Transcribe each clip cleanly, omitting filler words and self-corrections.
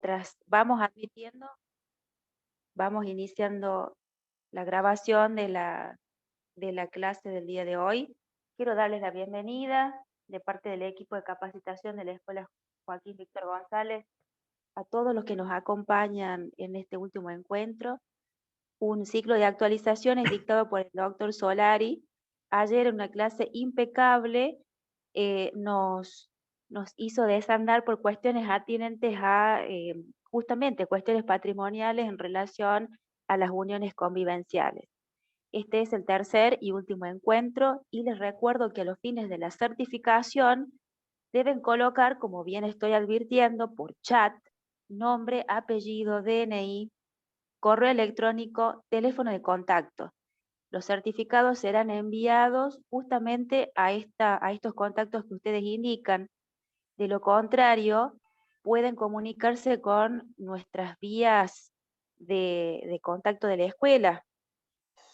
mientras vamos admitiendo, vamos iniciando la grabación de la clase del día de hoy. Quiero darles la bienvenida de parte del equipo de capacitación de la Escuela Joaquín Víctor González a todos los que nos acompañan en este último encuentro. Un ciclo de actualizaciones dictado por el doctor Solari. Ayer en una clase impecable nos hizo desandar por cuestiones atinentes a justamente cuestiones patrimoniales en relación a las uniones convivenciales. Este es el tercer y último encuentro y les recuerdo que a los fines de la certificación deben colocar, como bien estoy advirtiendo, por chat, nombre, apellido, DNI, correo electrónico, teléfono de contacto. Los certificados serán enviados justamente a estos contactos que ustedes indican. De lo contrario, pueden comunicarse con nuestras vías de contacto de la escuela,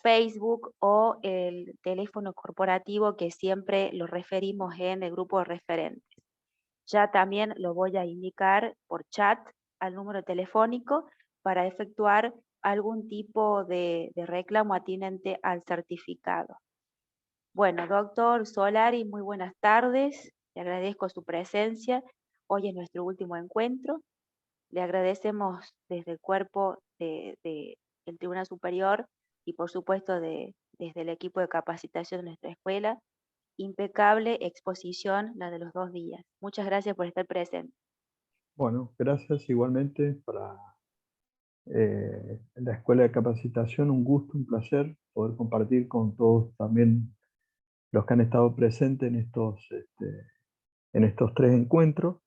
Facebook o el teléfono corporativo que siempre lo referimos en el grupo de referentes. Ya también lo voy a indicar por chat al número telefónico para efectuar algún tipo de reclamo atinente al certificado. Bueno, doctor Solari, muy buenas tardes. Le agradezco su presencia. Hoy es nuestro último encuentro. Le agradecemos desde el cuerpo del Tribunal Superior y por supuesto desde el equipo de capacitación de nuestra escuela. Impecable exposición la de los 2 días. Muchas gracias por estar presente. Bueno, gracias igualmente para la Escuela de Capacitación. Un gusto, un placer poder compartir con todos también los que han estado presentes en estos 3 encuentros.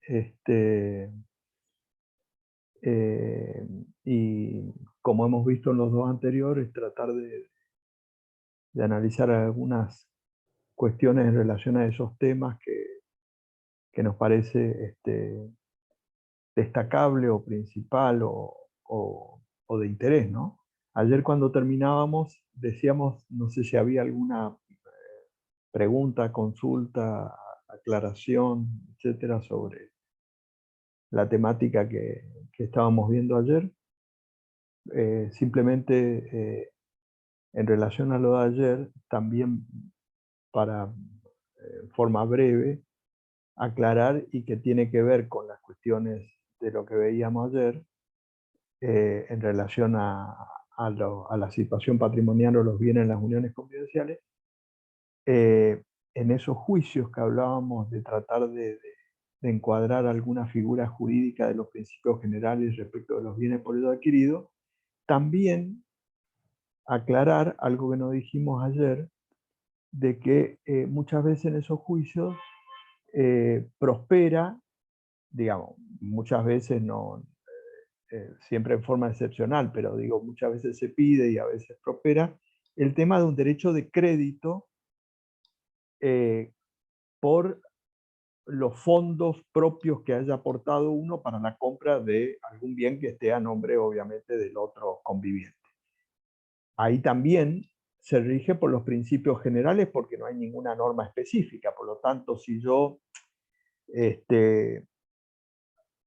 Este, eh, y como hemos visto en los 2 anteriores, tratar de analizar algunas cuestiones en relación a esos temas que nos parece destacable o principal o de interés, ¿no? Ayer cuando terminábamos decíamos, no sé si había alguna pregunta, consulta, aclaración, etcétera, sobre la temática que estábamos viendo ayer. Simplemente en relación a lo de ayer, también para forma breve, aclarar y que tiene que ver con las cuestiones de lo que veíamos ayer, en relación a la situación patrimonial o los bienes en las uniones convivenciales, en esos juicios que hablábamos de tratar de encuadrar alguna figura jurídica de los principios generales respecto de los bienes por ello adquiridos, también aclarar algo que no dijimos ayer, de que muchas veces en esos juicios prospera, digamos, muchas veces no, siempre en forma excepcional, pero digo, muchas veces se pide y a veces prospera, el tema de un derecho de crédito por los fondos propios que haya aportado uno para la compra de algún bien que esté a nombre, obviamente, del otro conviviente. Ahí también se rige por los principios generales porque no hay ninguna norma específica. Por lo tanto, si yo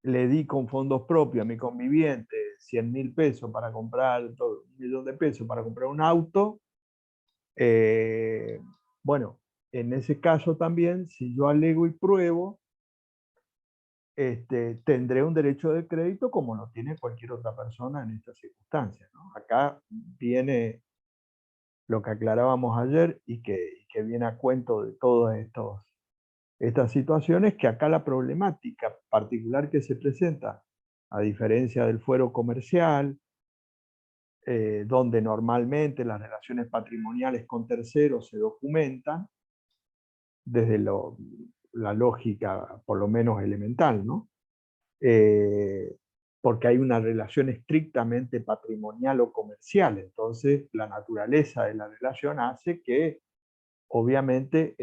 le di con fondos propios a mi conviviente 100.000 pesos para comprar, 1.000.000 de pesos para comprar un auto, bueno, en ese caso también, si yo alego y pruebo, tendré un derecho de crédito como lo tiene cualquier otra persona en estas circunstancias, ¿no? Acá viene lo que aclarábamos ayer y que viene a cuento de todas estas situaciones, que acá la problemática particular que se presenta, a diferencia del fuero comercial, donde normalmente las relaciones patrimoniales con terceros se documentan desde la lógica por lo menos elemental, ¿no? Porque hay una relación estrictamente patrimonial o comercial, entonces la naturaleza de la relación hace que obviamente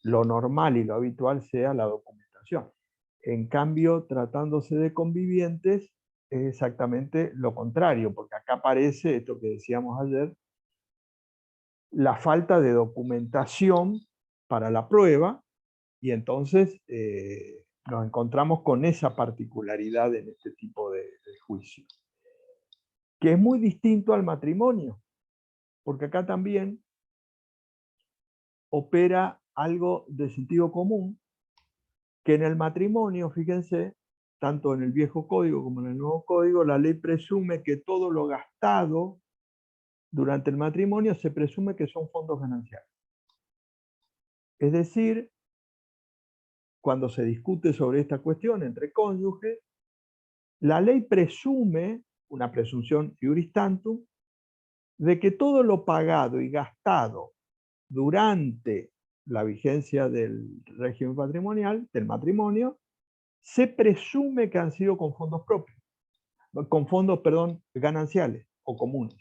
lo normal y lo habitual sea la documentación. En cambio, tratándose de convivientes, es exactamente lo contrario, porque acá aparece esto que decíamos ayer, la falta de documentación para la prueba, y entonces nos encontramos con esa particularidad en este tipo de juicio, que es muy distinto al matrimonio, porque acá también opera algo de sentido común, que en el matrimonio, fíjense, tanto en el viejo código como en el nuevo código, la ley presume que todo lo gastado durante el matrimonio se presume que son fondos gananciales. Es decir, cuando se discute sobre esta cuestión entre cónyuges, la ley presume, una presunción iuris tantum, de que todo lo pagado y gastado durante la vigencia del régimen patrimonial, del matrimonio, se presume que han sido con fondos propios, con fondos, perdón, gananciales o comunes.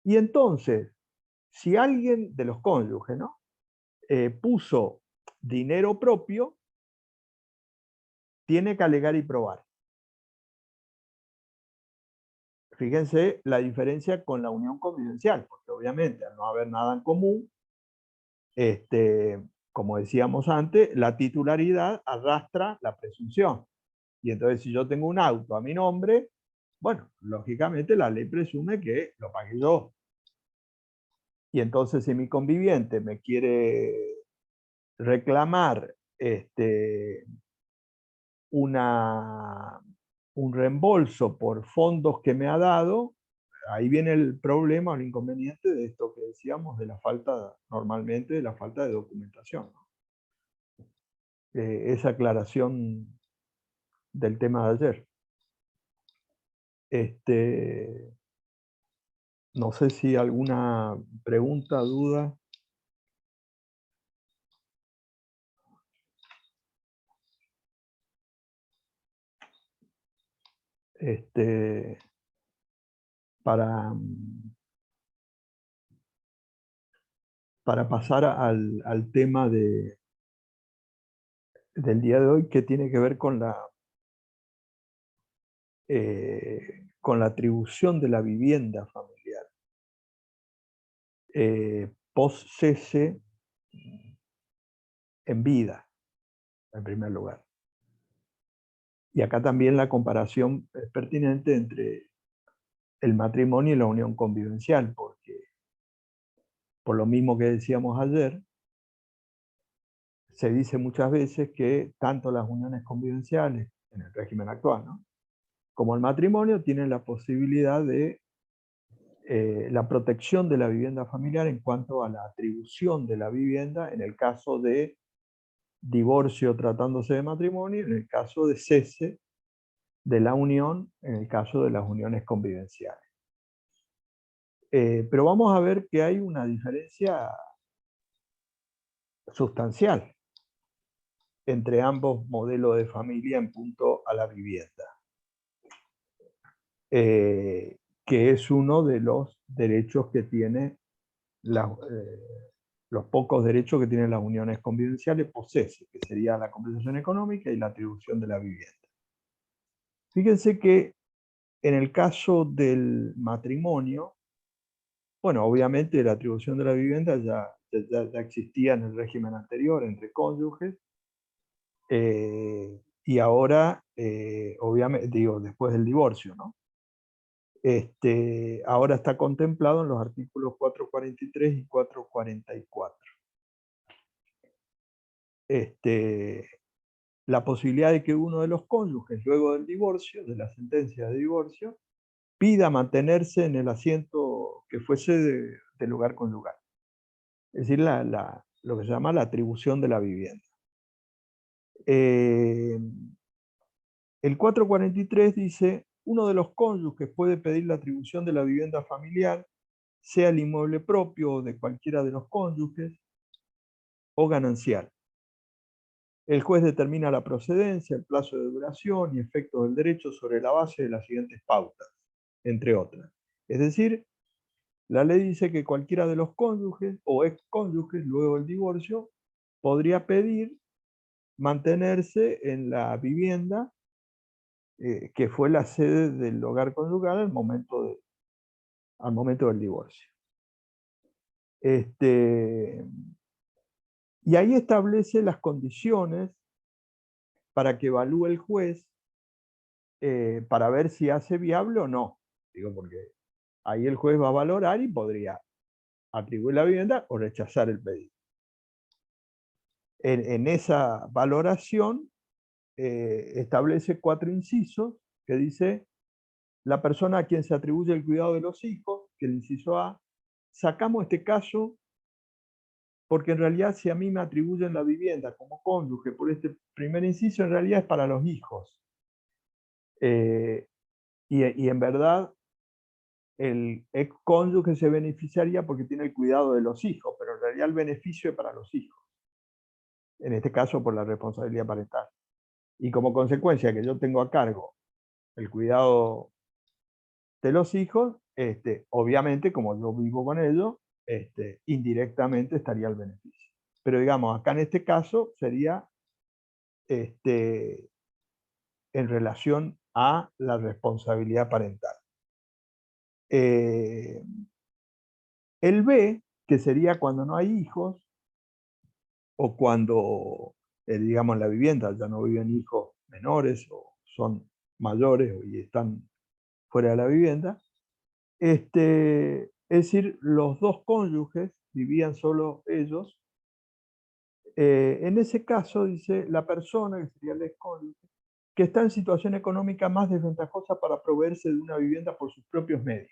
Y entonces, si alguien de los cónyuges, ¿no? Puso dinero propio, tiene que alegar y probar. Fíjense la diferencia con la unión convivencial, porque obviamente al no haber nada en común, como decíamos antes, la titularidad arrastra la presunción. Y entonces si yo tengo un auto a mi nombre, bueno, lógicamente la ley presume que lo pagué yo. Y entonces si mi conviviente me quiere reclamar un reembolso por fondos que me ha dado, ahí viene el problema o el inconveniente de esto que decíamos de la falta, normalmente, de la falta de documentación, ¿no? Esa aclaración del tema de ayer. No sé si alguna pregunta, duda. Para, para pasar al tema del día de hoy, que tiene que ver con la atribución de la vivienda familiar post cese en vida, en primer lugar. Y acá también la comparación es pertinente entre el matrimonio y la unión convivencial, porque por lo mismo que decíamos ayer, se dice muchas veces que tanto las uniones convivenciales, en el régimen actual, ¿no?, como el matrimonio, tienen la posibilidad de la protección de la vivienda familiar en cuanto a la atribución de la vivienda en el caso de divorcio tratándose de matrimonio, en el caso de cese de la unión, en el caso de las uniones convivenciales. Pero vamos a ver que hay una diferencia sustancial entre ambos modelos de familia en punto a la vivienda, que es uno de los derechos que tiene los pocos derechos que tienen las uniones convivenciales posese, que sería la compensación económica y la atribución de la vivienda. Fíjense que en el caso del matrimonio, bueno, obviamente la atribución de la vivienda ya existía en el régimen anterior entre cónyuges, y ahora, obviamente, digo, después del divorcio, ¿no? Ahora está contemplado en los artículos 443 y 444. La posibilidad de que uno de los cónyuges, luego del divorcio, de la sentencia de divorcio, pida mantenerse en el asiento que fuese de lugar conyugal. Es decir, lo que se llama la atribución de la vivienda. El 443 dice, uno de los cónyuges puede pedir la atribución de la vivienda familiar, sea el inmueble propio de cualquiera de los cónyuges, o ganancial. El juez determina la procedencia, el plazo de duración y efectos del derecho sobre la base de las siguientes pautas, entre otras. Es decir, la ley dice que cualquiera de los cónyuges o excónyuges, luego del divorcio, podría pedir mantenerse en la vivienda que fue la sede del hogar conyugal al momento del divorcio. Y ahí establece las condiciones para que evalúe el juez para ver si hace viable o no. Digo, porque ahí el juez va a valorar y podría atribuir la vivienda o rechazar el pedido. En esa valoración establece 4 incisos que dice: la persona a quien se atribuye el cuidado de los hijos, que el inciso A, sacamos este caso porque en realidad si a mí me atribuyen la vivienda como cónyuge por este primer inciso, en realidad es para los hijos. Y en verdad el ex cónyuge se beneficiaría porque tiene el cuidado de los hijos, pero en realidad el beneficio es para los hijos, en este caso por la responsabilidad parental. Y como consecuencia que yo tengo a cargo el cuidado de los hijos, obviamente como yo vivo con ellos, indirectamente estaría el beneficio. Pero digamos, acá en este caso sería en relación a la responsabilidad parental. El B, que sería cuando no hay hijos, o cuando, digamos, en la vivienda ya no viven hijos menores o son mayores y están fuera de la vivienda. Es decir, los dos cónyuges vivían solo ellos. En ese caso, dice, la persona, que sería el ex cónyuge, que está en situación económica más desventajosa para proveerse de una vivienda por sus propios medios.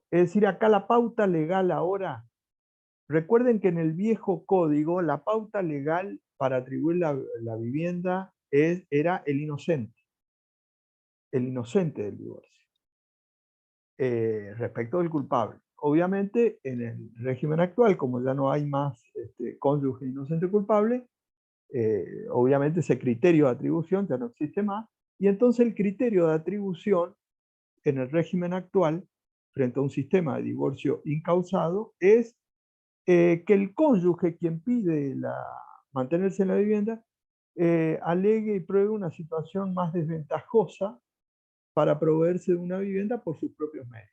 Es decir, acá la pauta legal ahora, recuerden que en el viejo código la pauta legal para atribuir la vivienda era el inocente del divorcio, respecto del culpable. Obviamente, en el régimen actual, como ya no hay más cónyuge inocente culpable, obviamente ese criterio de atribución ya no existe más, y entonces el criterio de atribución en el régimen actual, frente a un sistema de divorcio incausado, es que el cónyuge, quien pide mantenerse en la vivienda, alegue y pruebe una situación más desventajosa para proveerse de una vivienda por sus propios medios.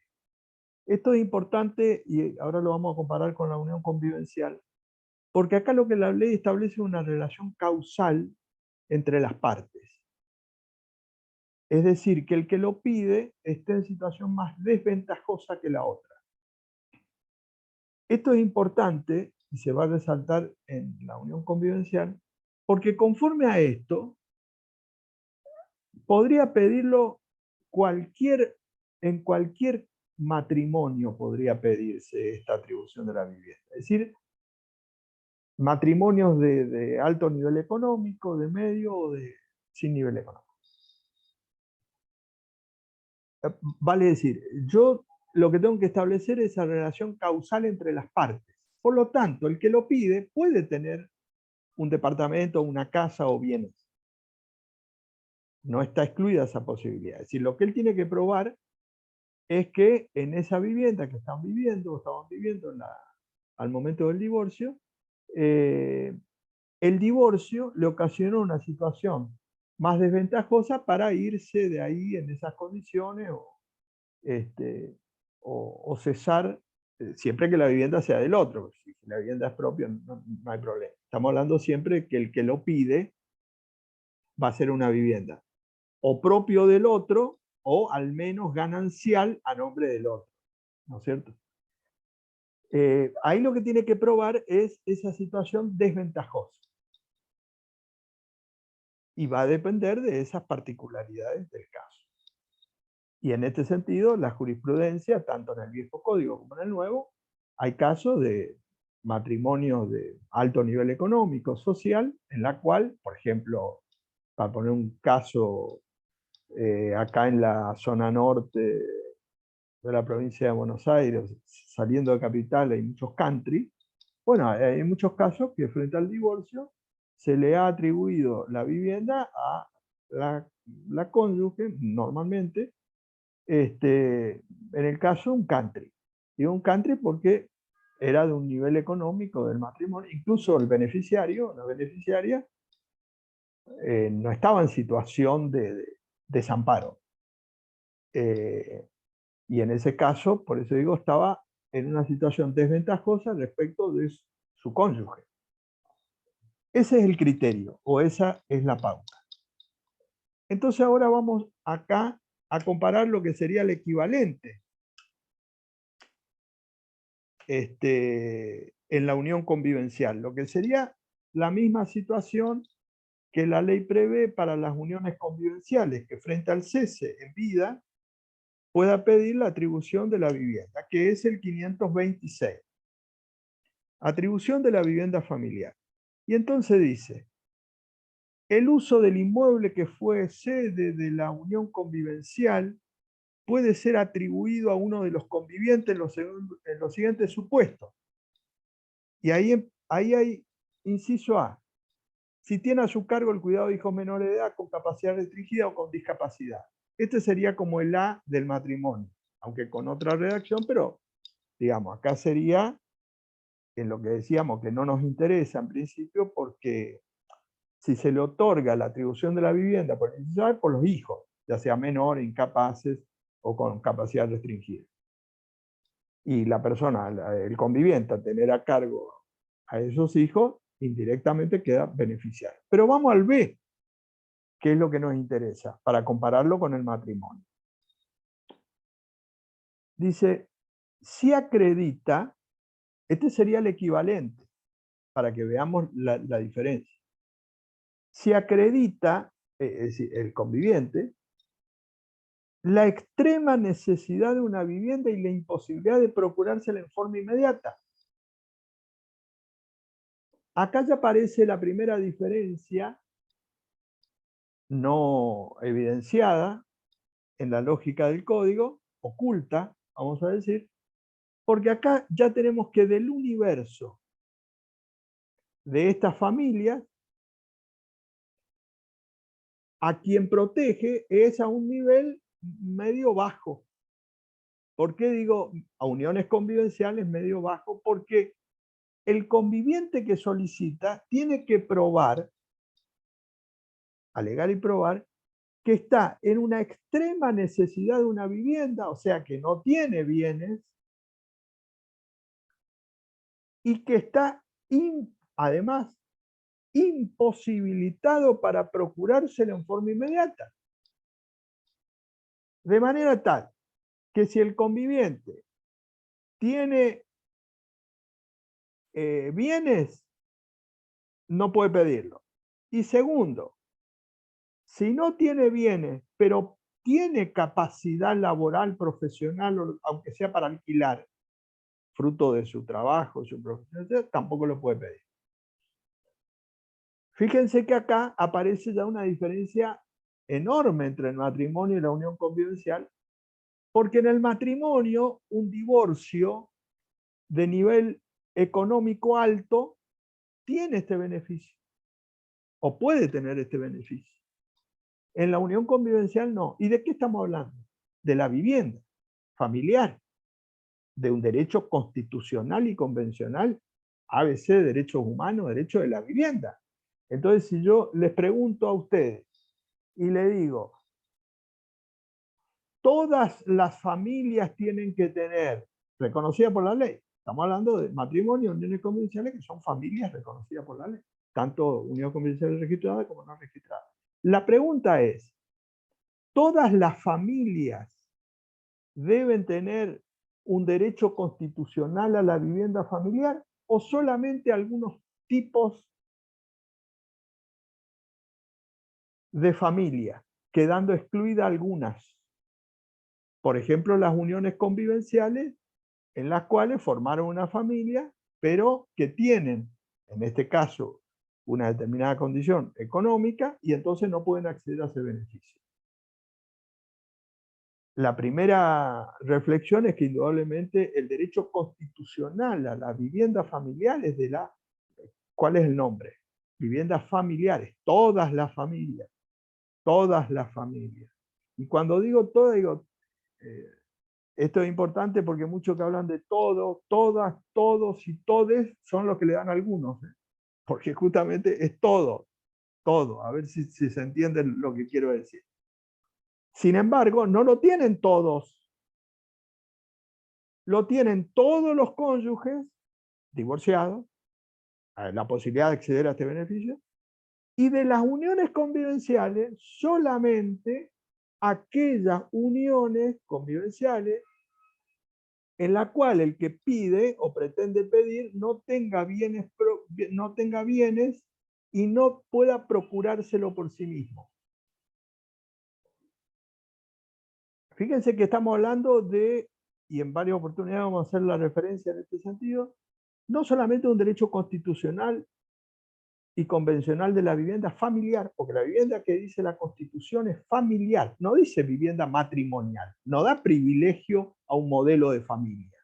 Esto es importante y ahora lo vamos a comparar con la unión convivencial, porque acá lo que la ley establece es una relación causal entre las partes. Es decir, que el que lo pide esté en situación más desventajosa que la otra. Esto es importante y se va a resaltar en la unión convivencial, porque conforme a esto, podría pedirlo en cualquier matrimonio podría pedirse esta atribución de la vivienda. Es decir, matrimonios de alto nivel económico, de medio o sin nivel económico. Vale decir, yo lo que tengo que establecer es esa relación causal entre las partes. Por lo tanto, el que lo pide puede tener un departamento, una casa o bienes. No está excluida esa posibilidad. Es decir, lo que él tiene que probar es que en esa vivienda que están viviendo o estaban viviendo al momento del divorcio, el divorcio le ocasionó una situación más desventajosa para irse de ahí en esas condiciones o cesar, siempre que la vivienda sea del otro. Si la vivienda es propia, no hay problema. Estamos hablando siempre que el que lo pide va a ser una vivienda o propio del otro o al menos ganancial a nombre del otro, ¿no es cierto? Ahí lo que tiene que probar es esa situación desventajosa. Y va a depender de esas particularidades del caso. Y en este sentido, la jurisprudencia, tanto en el viejo código como en el nuevo, hay casos de matrimonios de alto nivel económico, social, en la cual, por ejemplo, para poner un caso acá en la zona norte de la provincia de Buenos Aires, saliendo de capital, hay muchos country. Bueno, hay muchos casos que frente al divorcio se le ha atribuido la vivienda a la cónyuge, normalmente, en el caso un country. Digo un country porque era de un nivel económico del matrimonio, incluso el beneficiario, la beneficiaria, no estaba en situación de desamparo. Y en ese caso, por eso digo, estaba en una situación desventajosa respecto de su cónyuge. Ese es el criterio, o esa es la pauta. Entonces ahora vamos acá a comparar lo que sería el equivalente en la unión convivencial, lo que sería la misma situación que la ley prevé para las uniones convivenciales, que frente al cese en vida pueda pedir la atribución de la vivienda, que es el 526. Atribución de la vivienda familiar. Y entonces dice, el uso del inmueble que fue sede de la unión convivencial puede ser atribuido a uno de los convivientes en los siguientes supuestos. Y ahí hay inciso A. Si tiene a su cargo el cuidado de hijos menores de edad con capacidad restringida o con discapacidad. Este sería como el A del matrimonio, aunque con otra redacción, pero digamos, acá sería en lo que decíamos que no nos interesa en principio, porque si se le otorga la atribución de la vivienda por los hijos, ya sea menores, incapaces o con capacidad restringida. Y la persona, el conviviente, a tener a cargo a esos hijos, indirectamente queda beneficiario. Pero vamos al B, que es lo que nos interesa, para compararlo con el matrimonio. Dice, si acredita, este sería el equivalente, para que veamos la diferencia. Si acredita, es decir, el conviviente, la extrema necesidad de una vivienda y la imposibilidad de procurársela en forma inmediata. Acá ya aparece la primera diferencia no evidenciada en la lógica del código, oculta, vamos a decir, porque acá ya tenemos que del universo de estas familias, a quien protege es a un nivel medio bajo. ¿Por qué digo a uniones convivenciales medio bajo? Porque el conviviente que solicita tiene que probar, alegar y probar, que está en una extrema necesidad de una vivienda, o sea, que no tiene bienes, y que está, además, imposibilitado para procurárselo en forma inmediata. De manera tal que si el conviviente tiene bienes, no puede pedirlo. Y segundo, si no tiene bienes, pero tiene capacidad laboral, profesional, aunque sea para alquilar, fruto de su trabajo, su profesión, tampoco lo puede pedir. Fíjense que acá aparece ya una diferencia enorme entre el matrimonio y la unión convivencial, porque en el matrimonio un divorcio de nivel económico alto tiene este beneficio, o puede tener este beneficio. En la unión convivencial no. ¿Y de qué estamos hablando? De la vivienda familiar, de un derecho constitucional y convencional, ABC, derechos humanos, derecho de la vivienda. Entonces, si yo les pregunto a ustedes y le digo, todas las familias tienen que tener, reconocidas por la ley, estamos hablando de matrimonio, uniones convivenciales, que son familias reconocidas por la ley, tanto unión convivencial registrada como no registrada. La pregunta es, ¿todas las familias deben tener un derecho constitucional a la vivienda familiar o solamente algunos tipos de familia, quedando excluidas algunas? Por ejemplo, las uniones convivenciales en las cuales formaron una familia, pero que tienen, en este caso, una determinada condición económica y entonces no pueden acceder a ese beneficio. La primera reflexión es que indudablemente el derecho constitucional a la vivienda familiar es de la... ¿Cuál es el nombre? Viviendas familiares, todas las familias, todas las familias. Y cuando digo todas, digo, esto es importante porque muchos que hablan de todo, todas, todos y todes son los que le dan a algunos, porque justamente es todo, todo, a ver si se entiende lo que quiero decir. Sin embargo, no lo tienen todos. Lo tienen todos los cónyuges divorciados la posibilidad de acceder a este beneficio, y de las uniones convivenciales solamente aquellas uniones convivenciales en la cual el que pide o pretende pedir no tenga bienes y no pueda procurárselo por sí mismo. Fíjense que estamos hablando de, y en varias oportunidades vamos a hacer la referencia en este sentido, no solamente un derecho constitucional y convencional de la vivienda familiar, porque la vivienda que dice la Constitución es familiar, no dice vivienda matrimonial, no da privilegio a un modelo de familia.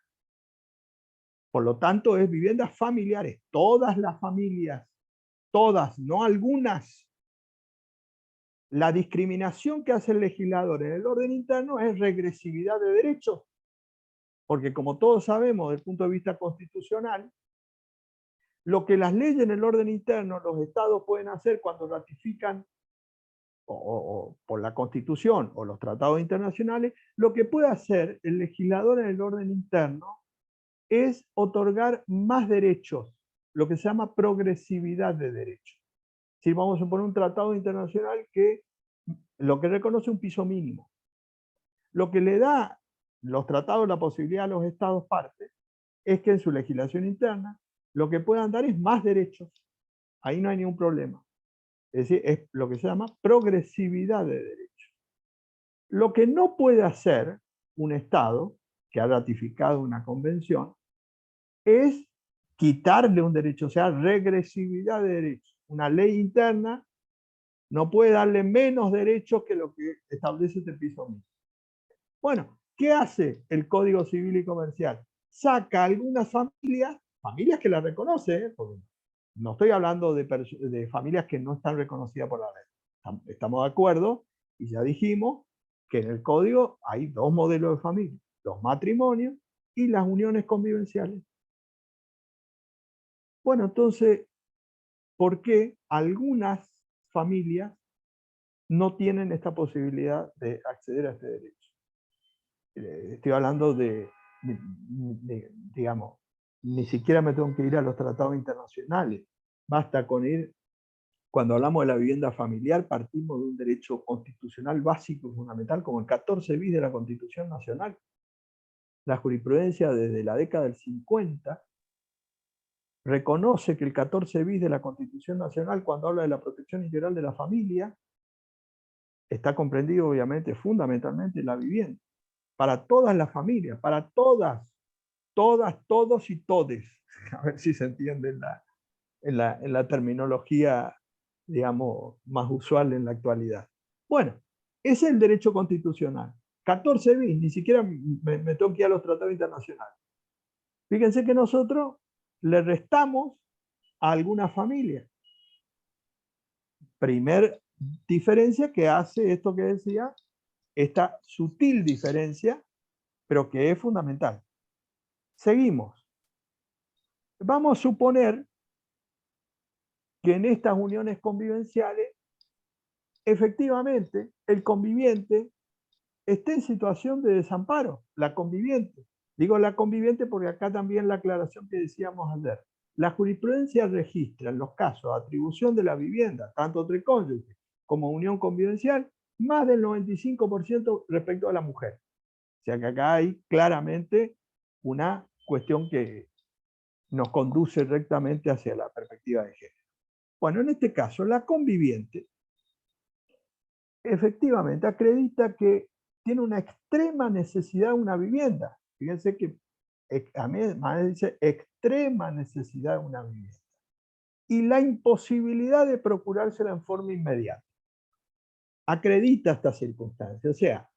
Por lo tanto, es viviendas familiares, todas las familias, todas, no algunas. La discriminación que hace el legislador en el orden interno es regresividad de derechos, porque como todos sabemos desde el punto de vista constitucional, lo que las leyes en el orden interno, los estados pueden hacer cuando ratifican o por la Constitución o los tratados internacionales, lo que puede hacer el legislador en el orden interno es otorgar más derechos, lo que se llama progresividad de derechos. Si vamos a suponer un tratado internacional que lo que reconoce un piso mínimo, lo que le da los tratados la posibilidad a los estados partes es que en su legislación interna lo que puedan dar es más derechos. Ahí no hay ningún problema. Es decir, es lo que se llama progresividad de derechos. Lo que no puede hacer un Estado que ha ratificado una convención es quitarle un derecho, o sea, regresividad de derechos. Una ley interna no puede darle menos derechos que lo que establece este piso mínimo. Bueno, ¿qué hace el Código Civil y Comercial? Saca algunas familias que la reconocen, porque no estoy hablando de familias que no están reconocidas por la ley. Estamos de acuerdo y ya dijimos que en el código hay dos modelos de familia, los matrimonios y las uniones convivenciales. Bueno, entonces, ¿por qué algunas familias no tienen esta posibilidad de acceder a este derecho? Estoy hablando digamos, ni siquiera me tengo que ir a los tratados internacionales. Basta con ir, cuando hablamos de la vivienda familiar, partimos de un derecho constitucional básico, fundamental, como el 14 bis de la Constitución Nacional. La jurisprudencia desde la década del 50 reconoce que el 14 bis de la Constitución Nacional, cuando habla de la protección integral de la familia, está comprendido obviamente fundamentalmente la vivienda, para todas las familias, para todas, todos y todes, a ver si se entiende en la terminología, digamos, más usual en la actualidad. Bueno, ese es el derecho constitucional. 14 bis, ni siquiera me tengo que ir a los tratados internacionales. Fíjense que nosotros le restamos a algunas familias. Primer diferencia que hace esto que decía, esta sutil diferencia, pero que es fundamental. Seguimos. Vamos a suponer que en estas uniones convivenciales, efectivamente, el conviviente esté en situación de desamparo, la conviviente. Digo la conviviente porque acá también la aclaración que decíamos ayer. La jurisprudencia registra en los casos de atribución de la vivienda, tanto entre cónyuges como unión convivencial, más del 95% respecto a la mujer. O sea que acá hay claramente una cuestión que nos conduce rectamente hacia la perspectiva de género. Bueno, en este caso, la conviviente efectivamente acredita que tiene una extrema necesidad de una vivienda. Fíjense que a mí además dice extrema necesidad de una vivienda. Y la imposibilidad de procurársela en forma inmediata. Acredita esta circunstancia, o sea,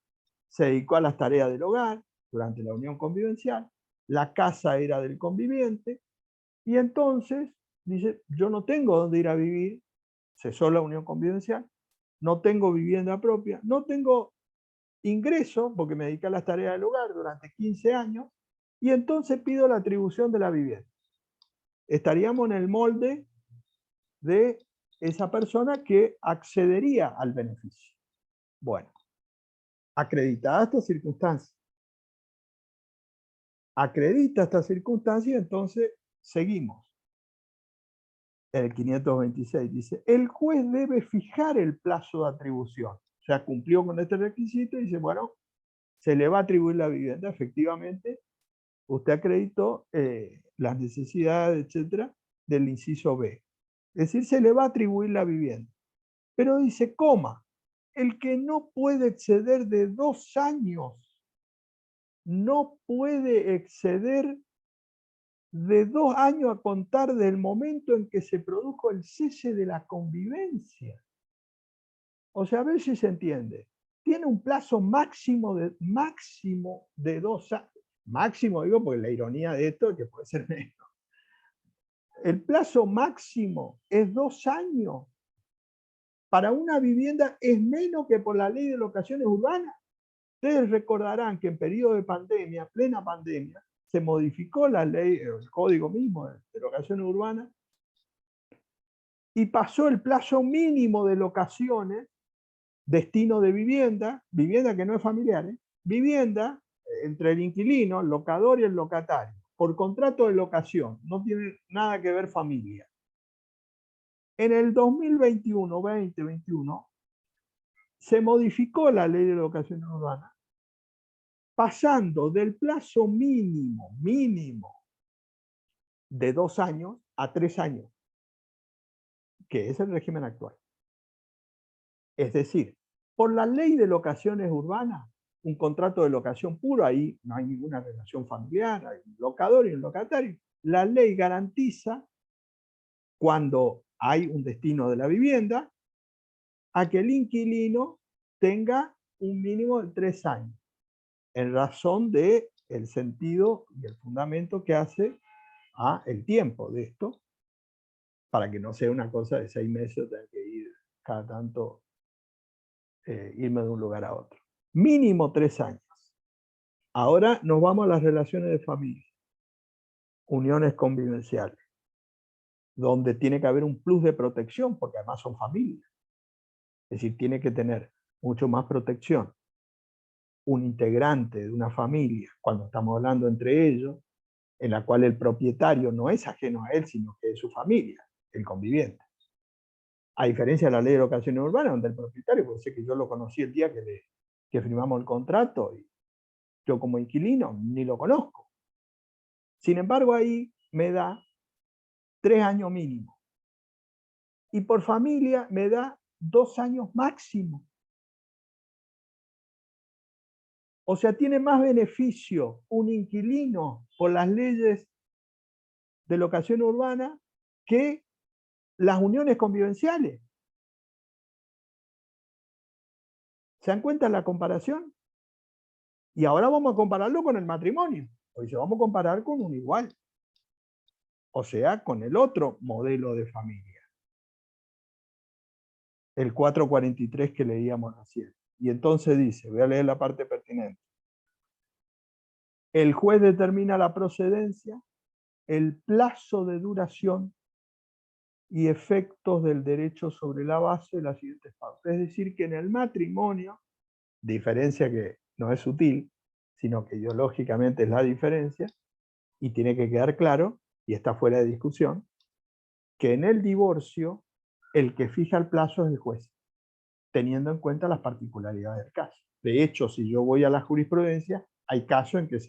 se dedicó a las tareas del hogar durante la unión convivencial, la casa era del conviviente, y entonces dice, yo no tengo dónde ir a vivir, cesó la unión convivencial, no tengo vivienda propia, no tengo ingreso porque me dediqué a las tareas del hogar durante 15 años, y entonces pido la atribución de la vivienda. Estaríamos en el molde de esa persona que accedería al beneficio. Bueno, acreditada esta circunstancia. Acredita esta circunstancia y entonces seguimos. el 526, dice, el juez debe fijar el plazo de atribución. O sea, cumplió con este requisito y dice, bueno, se le va a atribuir la vivienda. Efectivamente, usted acreditó las necesidades, etcétera, del inciso B. Es decir, se le va a atribuir la vivienda. Pero dice, coma, el que no puede exceder de 2 años, no puede exceder de 2 años a contar del momento en que se produjo el cese de la convivencia. O sea, a ver si se entiende. Tiene un plazo máximo de 2 años. Máximo digo porque la ironía de esto es que puede ser menos. El plazo máximo es 2 años. Para una vivienda es menos que por la ley de locaciones urbanas. Ustedes recordarán que en periodo de pandemia, plena pandemia, se modificó la ley, el código mismo de locaciones urbanas, y pasó el plazo mínimo de locaciones, destino de vivienda, vivienda que no es familiar, vivienda entre el inquilino, el locador y el locatario, por contrato de locación, no tiene nada que ver familia. En el 2021, se modificó la ley de locaciones urbanas, pasando del plazo mínimo de 2 años a 3 años, que es el régimen actual. Es decir, por la ley de locaciones urbanas, un contrato de locación puro, ahí no hay ninguna relación familiar, hay un locador y un locatario. La ley garantiza, cuando hay un destino de la vivienda, a que el inquilino tenga un mínimo de 3 años, en razón del sentido y el fundamento que hace a el tiempo de esto, para que no sea una cosa de 6 meses o tener que ir cada tanto, irme de un lugar a otro. Mínimo 3 años. Ahora nos vamos a las relaciones de familia, uniones convivenciales, donde tiene que haber un plus de protección, porque además son familias. Es decir, tiene que tener mucho más protección un integrante de una familia, cuando estamos hablando entre ellos, en la cual el propietario no es ajeno a él, sino que es su familia, el conviviente. A diferencia de la ley de locaciones urbanas, donde el propietario, puede ser que yo lo conocí el día que firmamos el contrato, y yo como inquilino ni lo conozco. Sin embargo, ahí me da 3 años mínimo. Y por familia me da 2 años máximo. O sea, tiene más beneficio un inquilino por las leyes de locación urbana que las uniones convivenciales. ¿Se dan cuenta la comparación? Y ahora vamos a compararlo con el matrimonio. Hoy se vamos a comparar con un igual. O sea, con el otro modelo de familia. El 443 que leíamos recién. Y entonces dice, voy a leer la parte pertinente. El juez determina la procedencia, el plazo de duración y efectos del derecho sobre la base de las siguientes pautas. Es decir, que en el matrimonio, diferencia que no es sutil, sino que ideológicamente es la diferencia, y tiene que quedar claro, y está fuera de discusión, que en el divorcio el que fija el plazo es el juez, teniendo en cuenta las particularidades del caso. De hecho, si yo voy a la jurisprudencia, hay casos en que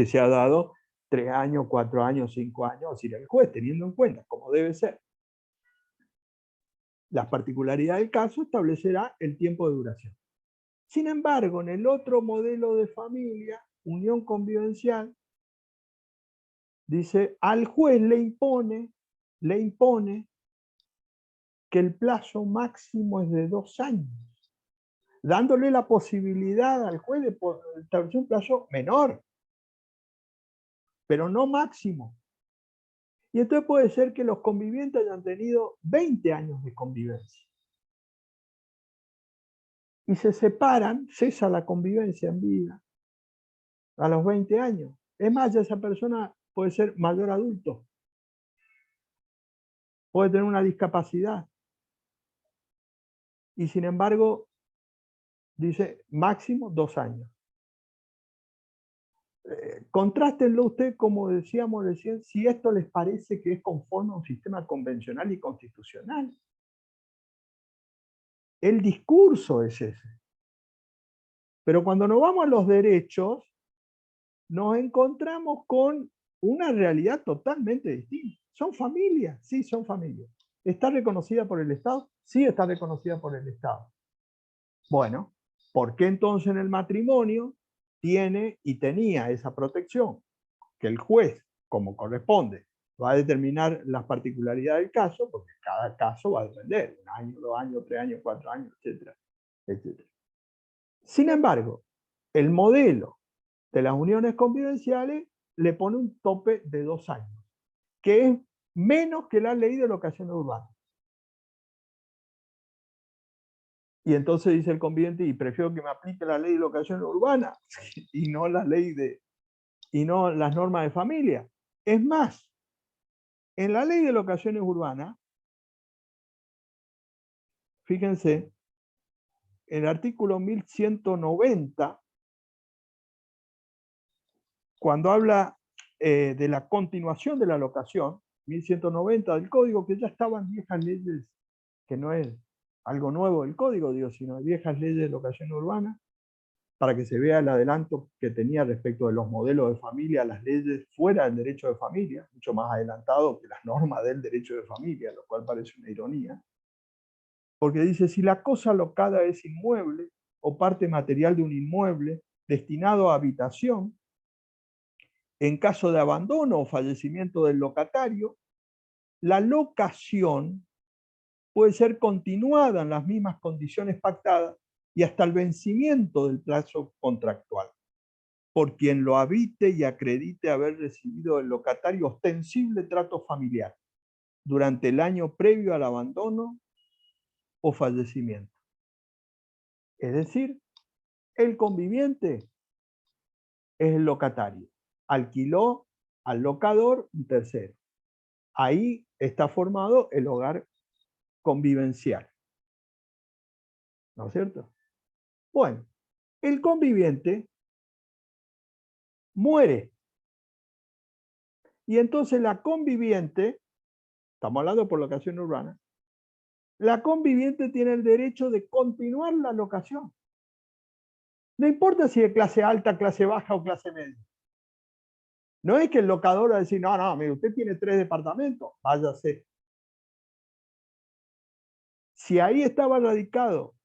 se ha dado 3 años, 4 años, 5 años, es decir, el juez, teniendo en cuenta, como debe ser, las particularidades del caso, establecerá el tiempo de duración. Sin embargo, en el otro modelo de familia, unión convivencial, dice, al juez le impone que el plazo máximo es de 2 años, dándole la posibilidad al juez de establecer un plazo menor, pero no máximo. Y entonces puede ser que los convivientes hayan tenido 20 años de convivencia. Y se separan, cesa la convivencia en vida a los 20 años. Es más, ya esa persona puede ser mayor adulto, puede tener una discapacidad. Y sin embargo, dice máximo 2 años. Contrástenlo usted, como decíamos recién, si esto les parece que es conforme a un sistema convencional y constitucional. El discurso es ese. Pero cuando nos vamos a los derechos, nos encontramos con una realidad totalmente distinta. Son familias, sí, son familias. ¿Está reconocida por el Estado? Sí, está reconocida por el Estado. Bueno, ¿por qué entonces en el matrimonio tiene y tenía esa protección? Que el juez, como corresponde, va a determinar las particularidades del caso, porque cada caso va a depender, 1 año, 2 años, 3 años, 4 años, etcétera, etcétera. Sin embargo, el modelo de las uniones convivenciales le pone un tope de 2 años, que es menos que la ley de locación urbana. Y entonces dice el conviviente, y prefiero que me aplique la ley de locación urbana y no la ley y no las normas de familia. Es más, en la ley de locaciones urbanas, fíjense, en el artículo 1190, cuando habla de la continuación de la locación, 1190 del código, que ya estaban viejas leyes, que no es algo nuevo del código, digo, sino viejas leyes de locación urbana, para que se vea el adelanto que tenía respecto de los modelos de familia, las leyes fuera del derecho de familia, mucho más adelantado que las normas del derecho de familia, lo cual parece una ironía, porque dice, si la cosa locada es inmueble o parte material de un inmueble destinado a habitación, en caso de abandono o fallecimiento del locatario, la locación puede ser continuada en las mismas condiciones pactadas y hasta el vencimiento del plazo contractual, por quien lo habite y acredite haber recibido del locatario ostensible trato familiar durante el año previo al abandono o fallecimiento. Es decir, el conviviente es el locatario. Alquiló al locador un tercero. Ahí está formado el hogar convivencial. ¿No es cierto? Bueno, el conviviente muere. Y entonces la conviviente, estamos hablando por locación urbana, la conviviente tiene el derecho de continuar la locación. No importa si es clase alta, clase baja o clase media. No es que el locador va a decir, no, mire, usted tiene 3 departamentos, váyase. Si ahí estaba radicado,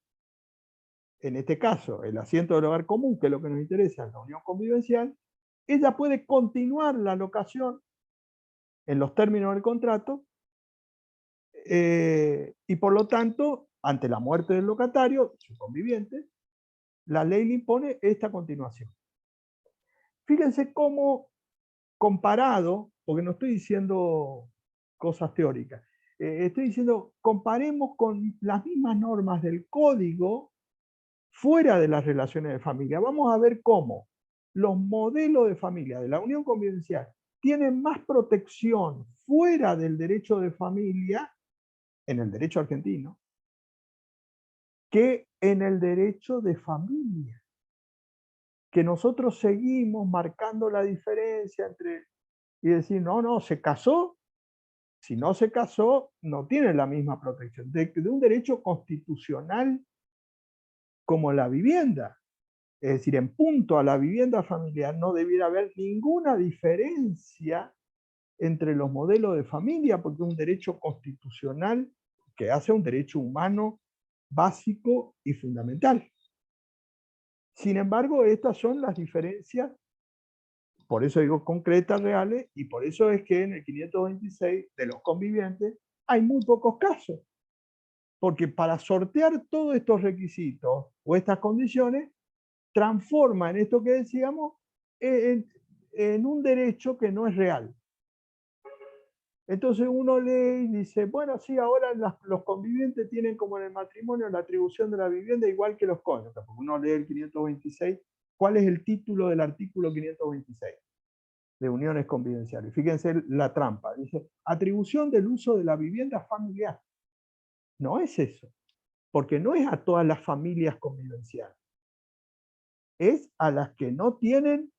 en este caso, el asiento del hogar común, que es lo que nos interesa, la unión convivencial, ella puede continuar la locación en los términos del contrato y por lo tanto, ante la muerte del locatario, su conviviente, la ley le impone esta continuación. Fíjense cómo comparado, porque no estoy diciendo cosas teóricas, estoy diciendo, comparemos con las mismas normas del código fuera de las relaciones de familia. Vamos a ver cómo los modelos de familia de la unión convivencial tienen más protección fuera del derecho de familia, en el derecho argentino, que en el derecho de familia. Que nosotros seguimos marcando la diferencia entre y decir, no, se casó. Si no se casó, no tiene la misma protección de un derecho constitucional como la vivienda. Es decir, en punto a la vivienda familiar no debiera haber ninguna diferencia entre los modelos de familia, porque es un derecho constitucional que hace un derecho humano básico y fundamental. Sin embargo, estas son las diferencias, por eso digo concretas, reales, y por eso es que en el 526 de los convivientes hay muy pocos casos. Porque para sortear todos estos requisitos o estas condiciones, transforma en esto que decíamos en un derecho que no es real. Entonces uno lee y dice, bueno, sí, ahora los convivientes tienen como en el matrimonio la atribución de la vivienda igual que los cónyuges. Porque uno lee el 526, ¿cuál es el título del artículo 526? De uniones convivenciales. Fíjense la trampa, dice, atribución del uso de la vivienda familiar. No es eso, porque no es a todas las familias convivenciales. Es a las que no tienen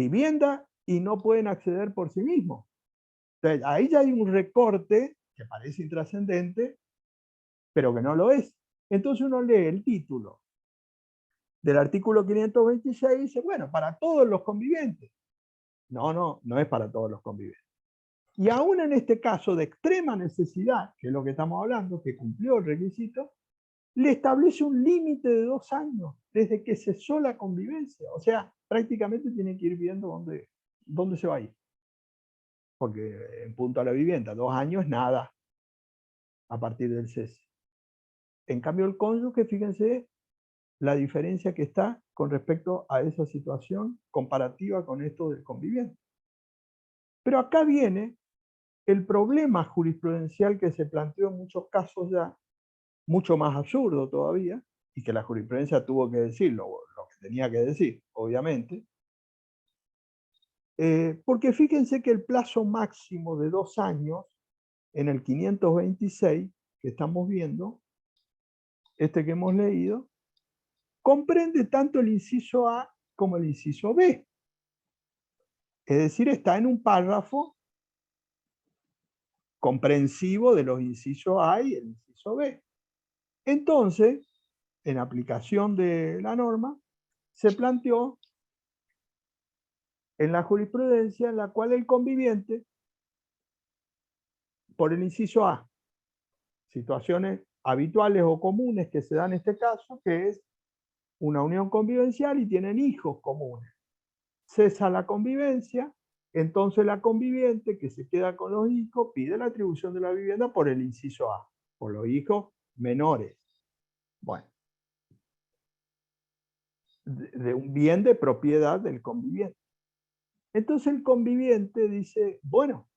vivienda y no pueden acceder por sí mismos. Entonces, ahí ya hay un recorte que parece intrascendente, pero que no lo es. Entonces uno lee el título del artículo 526 y dice, bueno, para todos los convivientes. No es para todos los convivientes. Y aún en este caso de extrema necesidad, que es lo que estamos hablando, que cumplió el requisito, le establece un límite de 2 años desde que cesó la convivencia. O sea, prácticamente tiene que ir viendo dónde se va a ir. Porque en punto a la vivienda, 2 años es nada a partir del cese. En cambio, el cónyuge, fíjense la diferencia que está con respecto a esa situación comparativa con esto del conviviente. Pero acá viene el problema jurisprudencial que se planteó en muchos casos ya, mucho más absurdo todavía, y que la jurisprudencia tuvo que decir lo que tenía que decir, obviamente, porque fíjense que el plazo máximo de 2 años en el 526 que estamos viendo, este que hemos leído, comprende tanto el inciso A como el inciso B. Es decir, está en un párrafo comprensivo de los incisos A y el inciso B. Entonces, en aplicación de la norma, se planteó en la jurisprudencia en la cual el conviviente, por el inciso A, situaciones habituales o comunes que se dan en este caso, que es una unión convivencial y tienen hijos comunes. Cesa la convivencia, entonces la conviviente que se queda con los hijos pide la atribución de la vivienda por el inciso A, por los hijos menores. Bueno, de un bien de propiedad del conviviente. Entonces el conviviente dice, bueno,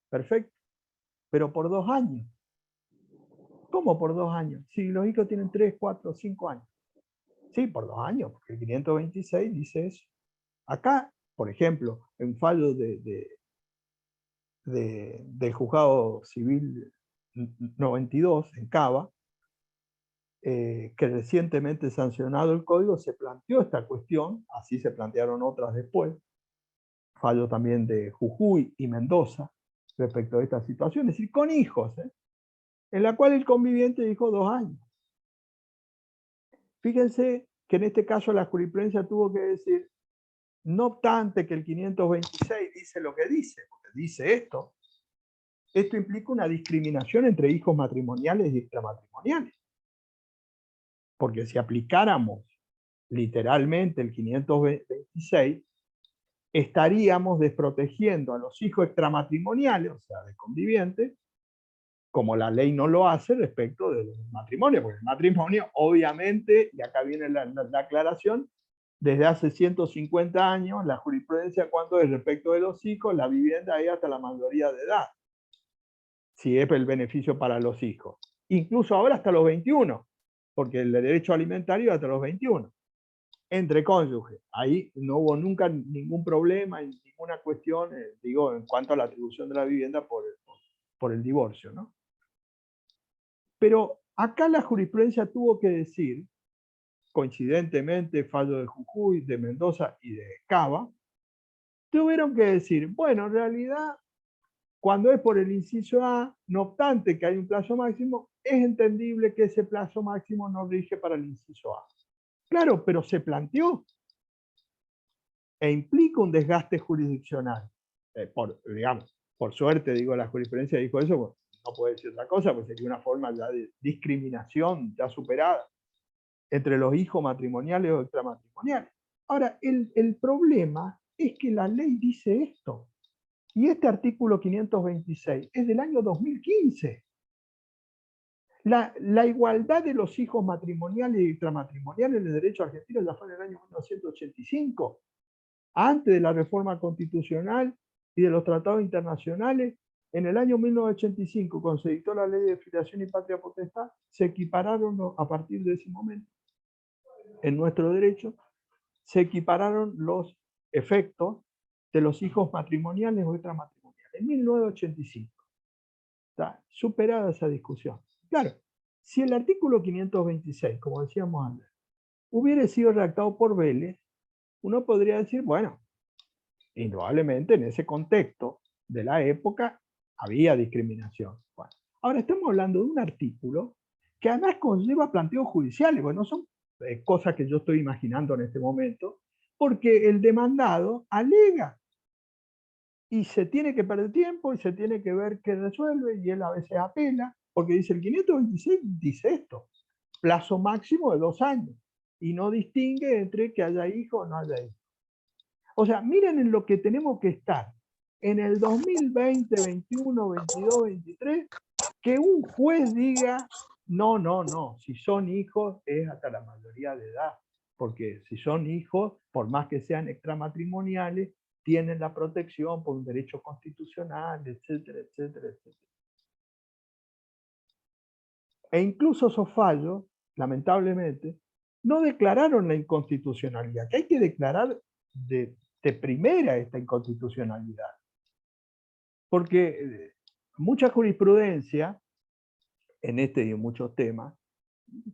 perfecto, pero por 2 años. ¿Cómo por 2 años? Si los hijos tienen 3, 4, 5 años. Sí, por 2 años, porque el 526 dice eso. Acá, por ejemplo, en fallo del juzgado civil 92 en Cava, que recientemente sancionado el código, se planteó esta cuestión, así se plantearon otras después, fallo también de Jujuy y Mendoza respecto a esta situación, es decir, con hijos, en la cual el conviviente dijo 2 años. Fíjense que en este caso la jurisprudencia tuvo que decir, no obstante que el 526 dice lo que dice, porque dice esto implica una discriminación entre hijos matrimoniales y extramatrimoniales. Porque si aplicáramos literalmente el 526, estaríamos desprotegiendo a los hijos extramatrimoniales, o sea, de convivientes, como la ley no lo hace respecto del matrimonio, porque el matrimonio, obviamente, y acá viene la aclaración, desde hace 150 años, la jurisprudencia cuando es respecto de los hijos, la vivienda es hasta la mayoría de edad, si es el beneficio para los hijos. Incluso ahora hasta los 21, porque el derecho alimentario hasta los 21. Entre cónyuges. Ahí no hubo nunca ningún problema, ninguna cuestión, digo, en cuanto a la atribución de la vivienda por el divorcio, ¿no? Pero acá la jurisprudencia tuvo que decir, coincidentemente, fallo de Jujuy, de Mendoza y de Cava, tuvieron que decir, bueno, en realidad, cuando es por el inciso A, no obstante que hay un plazo máximo, es entendible que ese plazo máximo no rige para el inciso A. Claro, pero se planteó e implica un desgaste jurisdiccional. Por suerte, digo, la jurisprudencia dijo eso, pues, no puede decir otra cosa, pues sería una forma ya de discriminación ya superada entre los hijos matrimoniales o extramatrimoniales. Ahora, el problema es que la ley dice esto, y este artículo 526 es del año 2015. La igualdad de los hijos matrimoniales y extramatrimoniales en el derecho argentino ya fue en el año 1985. Antes de la reforma constitucional y de los tratados internacionales, en el año 1985, cuando se dictó la ley de filiación y patria potestad, se equipararon a partir de ese momento, en nuestro derecho, se equipararon los efectos de los hijos matrimoniales o extramatrimoniales. En 1985. Está superada esa discusión. Claro, si el artículo 526, como decíamos antes, hubiera sido redactado por Vélez, uno podría decir, bueno, Indudablemente en ese contexto de la época había discriminación. Bueno, ahora estamos hablando de un artículo que además conlleva planteos judiciales, bueno, no son cosas que yo estoy imaginando en este momento, porque el demandado alega y se tiene que perder tiempo y se tiene que ver qué resuelve y él a veces apela, porque dice el 526 dice esto, plazo máximo de 2 años y no distingue entre que haya hijo o no haya hijo. O sea, miren en lo que tenemos que estar en el 2020, 21, 22, 23, que un juez diga, no, si son hijos es hasta la mayoría de edad, porque si son hijos, por más que sean extramatrimoniales, tienen la protección por un derecho constitucional, etcétera, etcétera, etcétera. E incluso esos fallos, lamentablemente, no declararon la inconstitucionalidad, que hay que declarar de primera esta inconstitucionalidad. Porque mucha jurisprudencia, en este y en muchos temas,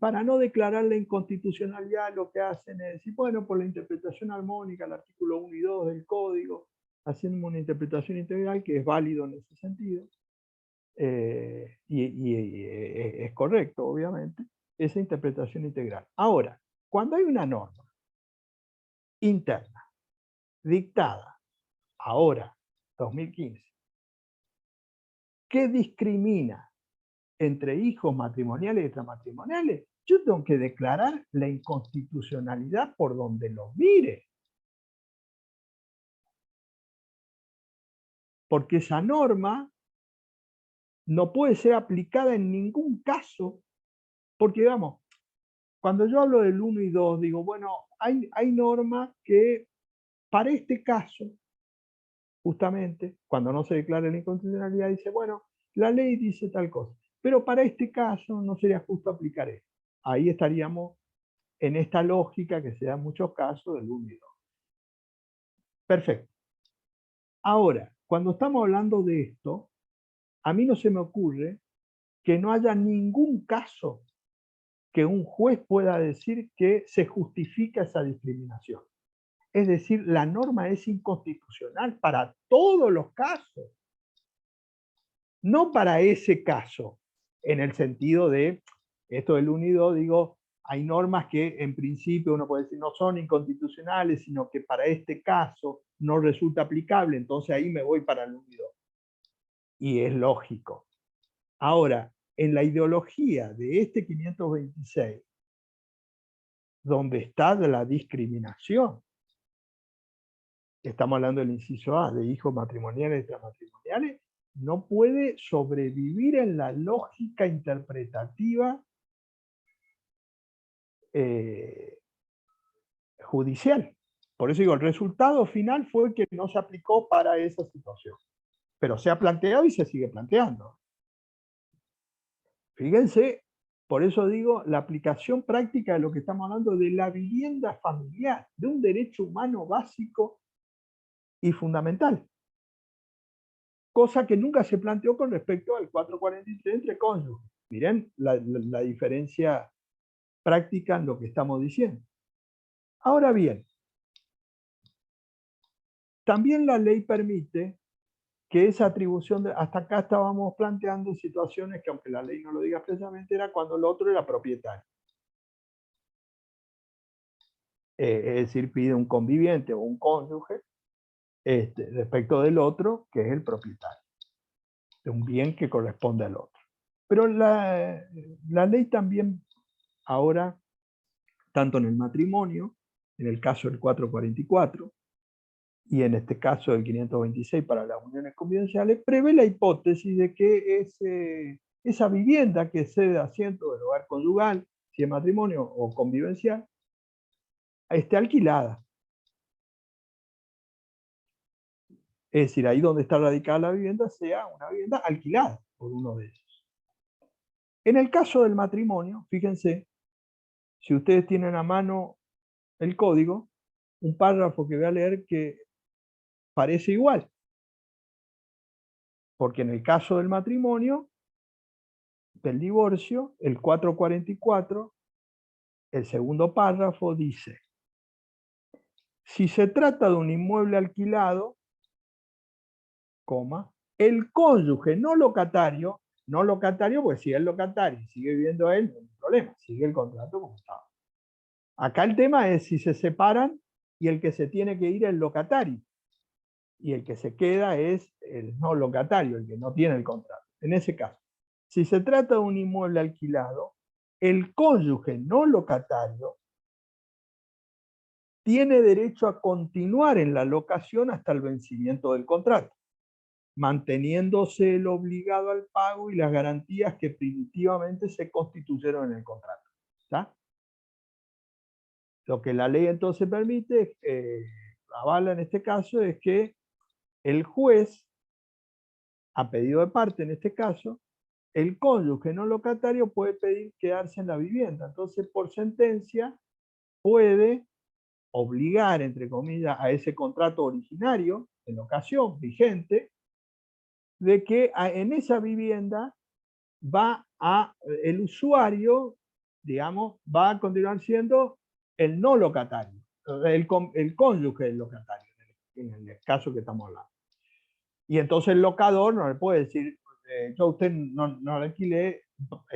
para no declarar la inconstitucionalidad lo que hacen es decir, bueno, por la interpretación armónica, el artículo 1 y 2 del código, haciendo una interpretación integral que es válido en ese sentido, y es correcto, obviamente, esa interpretación integral. Ahora, cuando hay una norma interna, dictada, ahora, 2015, que discrimina entre hijos matrimoniales y extramatrimoniales, yo tengo que declarar la inconstitucionalidad por donde los mire. Porque esa norma no puede ser aplicada en ningún caso. Porque, digamos, cuando yo hablo del 1 y 2, digo, bueno, hay normas que para este caso, justamente, cuando no se declara la inconstitucionalidad, dice, bueno, la ley dice tal cosa, pero para este caso no sería justo aplicar esto. Ahí estaríamos en esta lógica que se da en muchos casos del 1 y 2. Perfecto. Ahora, cuando estamos hablando de esto, a mí no se me ocurre que no haya ningún caso que un juez pueda decir que se justifica esa discriminación. Es decir, la norma es inconstitucional para todos los casos, no para ese caso, en el sentido de, esto del 1 y 2, digo, hay normas que en principio uno puede decir no son inconstitucionales, sino que para este caso no resulta aplicable, entonces ahí me voy para el 1 y 2. Y es lógico. Ahora, en la ideología de este 526, donde está la discriminación, estamos hablando del inciso A, de hijos matrimoniales y extramatrimoniales, no puede sobrevivir en la lógica interpretativa judicial. Por eso digo, el resultado final fue que no se aplicó para esa situación. Pero se ha planteado y se sigue planteando. Fíjense, por eso digo, la aplicación práctica de lo que estamos hablando de la vivienda familiar, de un derecho humano básico y fundamental. Cosa que nunca se planteó con respecto al 443 entre cónyuges. Miren la diferencia práctica en lo que estamos diciendo. Ahora bien, también la ley permite que esa atribución, hasta acá estábamos planteando situaciones que aunque la ley no lo diga expresamente, era cuando el otro era propietario. Es decir, pide un conviviente o un cónyuge respecto del otro, que es el propietario, de un bien que corresponde al otro. Pero la ley también ahora, tanto en el matrimonio, en el caso del 444, y en este caso del 526 para las uniones convivenciales, prevé la hipótesis de que esa vivienda que cede asiento del hogar conyugal, si es matrimonio o convivencial, esté alquilada. Es decir, ahí donde está radicada la vivienda sea una vivienda alquilada por uno de ellos. En el caso del matrimonio, fíjense, si ustedes tienen a mano el código, un párrafo que voy a leer que parece igual. Porque en el caso del matrimonio, del divorcio, el 444, el segundo párrafo dice, Si se trata de un inmueble alquilado, coma, el cónyuge no locatario porque si es locatario y sigue viviendo él, no hay problema, sigue el contrato como estaba. Acá el tema es si se separan y el que se tiene que ir es el locatario y el que se queda es el no locatario, el que no tiene el contrato. En ese caso, si se trata de un inmueble alquilado, el cónyuge no locatario tiene derecho a continuar en la locación hasta el vencimiento del contrato, manteniéndose el obligado al pago y las garantías que primitivamente se constituyeron en el contrato. ¿Está? Lo que la ley entonces permite, avala en este caso, es que el juez, a pedido de parte en este caso, el cónyuge no locatario puede pedir quedarse en la vivienda. Entonces, por sentencia, puede obligar, entre comillas, a ese contrato originario, en locación, vigente, de que en esa vivienda el usuario, digamos, va a continuar siendo el no locatario, el cónyuge del locatario, en el caso que estamos hablando. Y entonces el locador no le puede decir, yo a usted no le alquilé,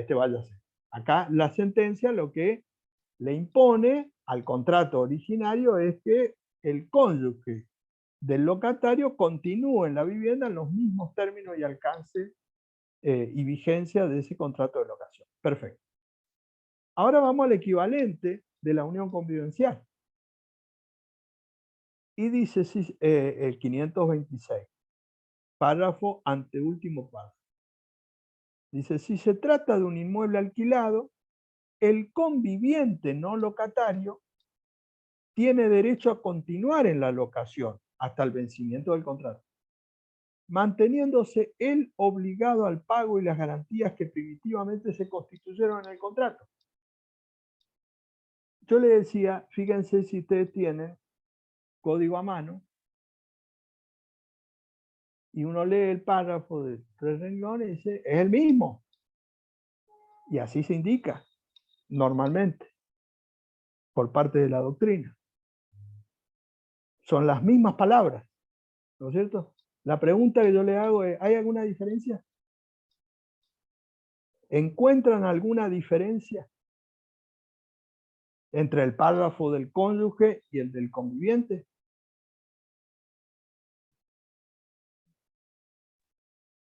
váyase. Acá la sentencia lo que le impone al contrato originario es que el cónyuge del locatario continúe en la vivienda en los mismos términos y alcance y vigencia de ese contrato de locación. Perfecto. Ahora vamos al equivalente de la unión convivencial. Y dice el 526, párrafo anteúltimo párrafo. Dice, si se trata de un inmueble alquilado, el conviviente no locatario tiene derecho a continuar en la locación hasta el vencimiento del contrato, manteniéndose él obligado al pago y las garantías que primitivamente se constituyeron en el contrato. Yo le decía, fíjense si ustedes tienen código a mano y uno lee el párrafo de 3 renglones y dice, es el mismo. Y así se indica normalmente por parte de la doctrina. Son las mismas palabras, ¿no es cierto? La pregunta que yo le hago es, ¿hay alguna diferencia? ¿Encuentran alguna diferencia entre el párrafo del cónyuge y el del conviviente?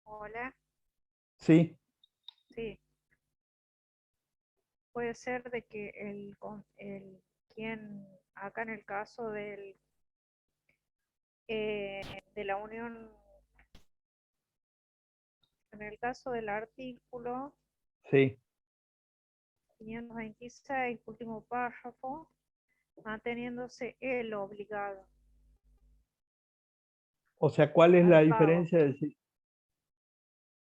Hola, Sí, sí, puede ser de que quien, acá en el caso de la unión, en el caso del artículo sí. 526, último párrafo, manteniéndose el obligado O sea, ¿cuál es la al pago, diferencia de decir?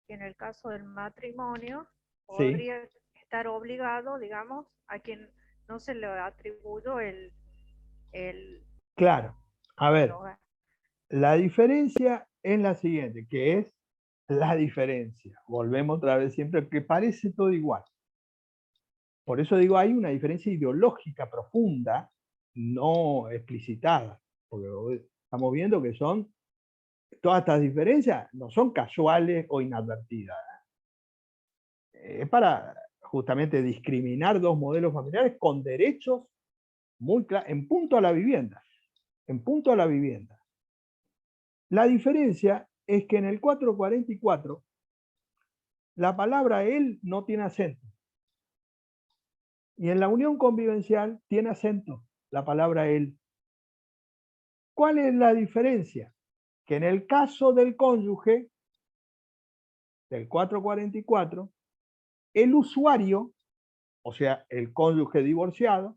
que en el caso del matrimonio Sí, podría estar obligado, digamos, a quien no se le atribuyó el, claro. A el ver, hogar. la diferencia es la siguiente, que es la diferencia. Volvemos otra vez siempre, que parece todo igual. Por eso digo, hay una diferencia ideológica profunda, no explicitada, porque estamos viendo que todas estas diferencias no son casuales o inadvertidas. Es para justamente discriminar dos modelos familiares con derechos muy claros, en punto a la vivienda. En punto a la vivienda. La diferencia es que en el 444 la palabra él no tiene acento. Y en la unión convivencial tiene acento la palabra él. ¿Cuál es la diferencia? Que en el caso del cónyuge, del 444, el usuario, o sea, el cónyuge divorciado,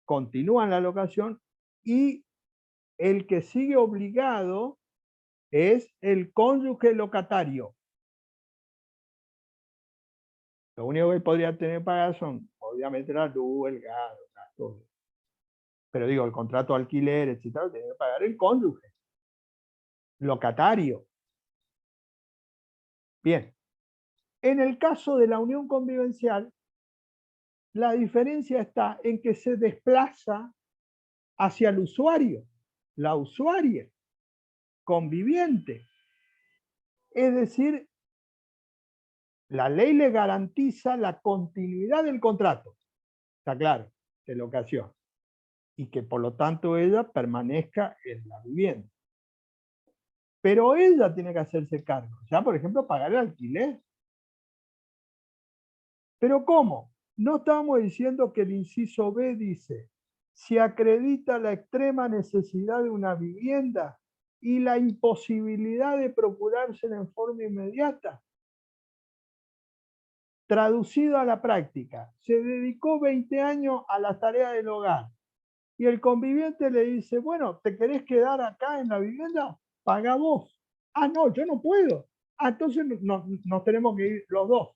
continúa en la locación y el que sigue obligado es el cónyuge locatario. Lo único que podría tener que pagar son, obviamente, la luz, el gas, los gastos. Pero digo, el contrato de alquiler, etcétera, tiene que pagar el cónyuge locatario. Bien. En el caso de la unión convivencial, la diferencia está en que se desplaza hacia el usuario, la usuaria, conviviente. Es decir, la ley le garantiza la continuidad del contrato, está claro, de locación, y que por lo tanto ella permanezca en la vivienda. Pero ella tiene que hacerse cargo, ya por ejemplo pagar el alquiler. ¿Pero cómo? No estamos diciendo que el inciso B dice, si acredita la extrema necesidad de una vivienda y la imposibilidad de procurársela en forma inmediata. Traducido a la práctica, se dedicó 20 años a las tareas del hogar y el conviviente le dice, bueno, ¿te querés quedar acá en la vivienda? Paga vos. Ah, no, yo no puedo. Ah, entonces nos tenemos que ir los dos.